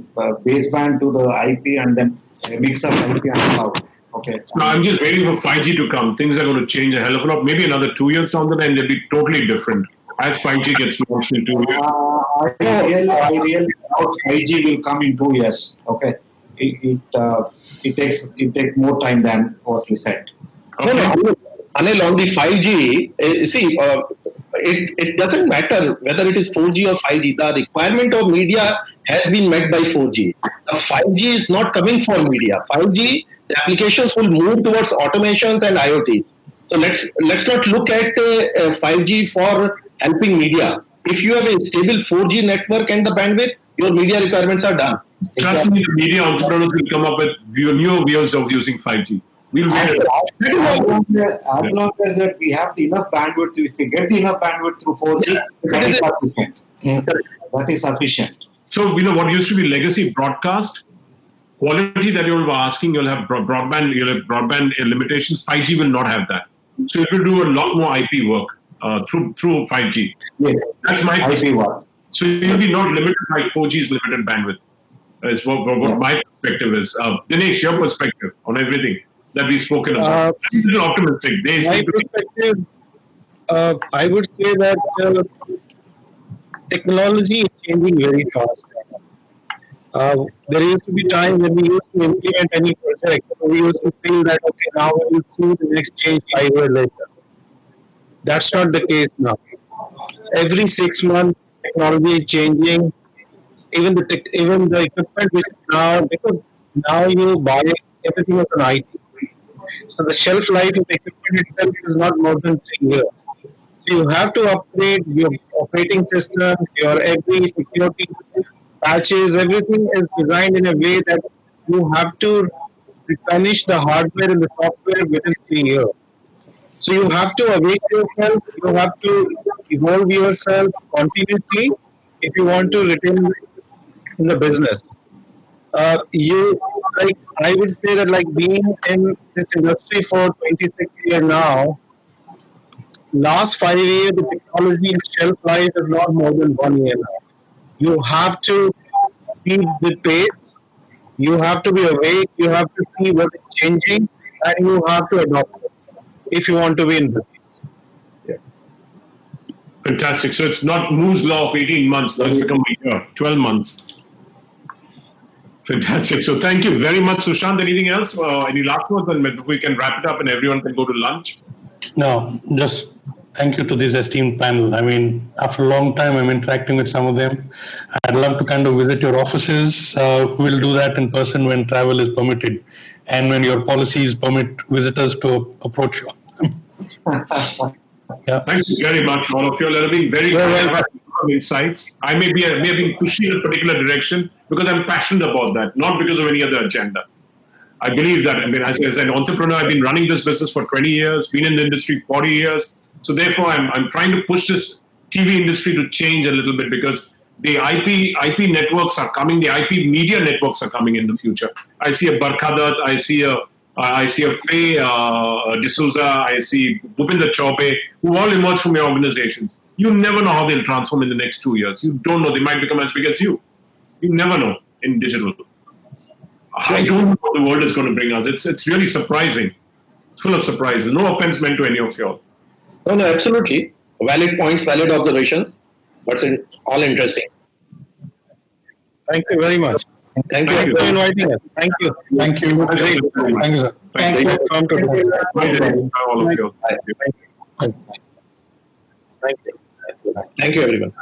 baseband to the IP and then a mix of IP and cloud. Okay. No, I'm just waiting for 5G to come. Things are going to change a hell of a lot. Maybe another 2 years down the line, they'll be totally different. As 5G gets launched in 2 years. I really doubt 5G will come in 2 years. Okay, it takes more time than what you said. No, Okay. Anil, on the 5G, see, it doesn't matter whether it is 4G or 5G. The requirement of media has been met by 4G. The 5G is not coming for media. 5G, the applications will move towards automations and IoTs. So let's not look at 5G for helping media. If you have a stable 4G network and the bandwidth, your media requirements are done. Trust me, the media entrepreneurs will come up with new ways of using 5G. We'll As, get it. as long as that we have the enough bandwidth, if we get the enough bandwidth through 4G, that is sufficient. That is sufficient. So, what used to be legacy broadcast, quality that you were asking, you'll have broadband limitations. 5G will not have that. So it will do a lot more IP work through 5G. Yes, That's my I see perspective. what. So you'll be not limited by 4G's limited bandwidth. Is what my perspective is. Dinesh, your perspective on everything that we've spoken about. I'm a little optimistic. They My seem to be perspective, I would say that technology is changing very fast. There used to be time when we used to implement any project, we used to feel that okay, now we will see the next change 5 years later. That's not the case now. Every 6 months, technology is changing. Even the equipment which is now, because now you buy everything as an IT. So the shelf life of the equipment itself is not more than 3 years. So you have to upgrade your operating system, your every security patches, everything is designed in a way that you have to replenish the hardware and the software within 3 years. So you have to awake yourself, you have to evolve yourself continuously if you want to retain in the business. You like I would say that like being in this industry for 26 years now, last 5 years the technology and shelf life is not more than 1 year now. You have to keep with pace. You have to be awake. You have to see what is changing, and you have to adopt it if you want to be in business. Fantastic. So it's not Moore's law of 18 months. Now it's become a year, 12 months. Fantastic. So thank you very much, Sushant. Anything else? Any last words? Then we can wrap it up and everyone can go to lunch. No, just thank you to this esteemed panel. I mean, after a long time, I'm interacting with some of them. I'd love to kind of visit your offices. We'll do that in person when travel is permitted and when your policies permit visitors to approach you. Yeah. Thank you very much, all of you. You're being very insights. I may have been pushing in a particular direction because I'm passionate about that, not because of any other agenda. I believe that. I mean, as an entrepreneur, I've been running this business for 20 years, been in the industry 40 years. So therefore, I'm trying to push this TV industry to change a little bit because the IP networks are coming, the IP media networks are coming in the future. I see a Barkhadat, I see a Faye D'Souza, I see Bhupinder Chaube, who all emerge from your organizations. You never know how they'll transform in the next 2 years. You don't know. They might become as big as you. You never know in digital. I don't know what the world is going to bring us. It's really surprising. It's full of surprises. No offense meant to any of you all. No, absolutely. Valid points, valid observations, but it's all interesting. Thank you very much. Thank Thank you you. For inviting us. Thank you. Thank you. Thank you, sir. Thank Thank you. you. Come to Bye, all of you. Thank you. Thank you, everyone.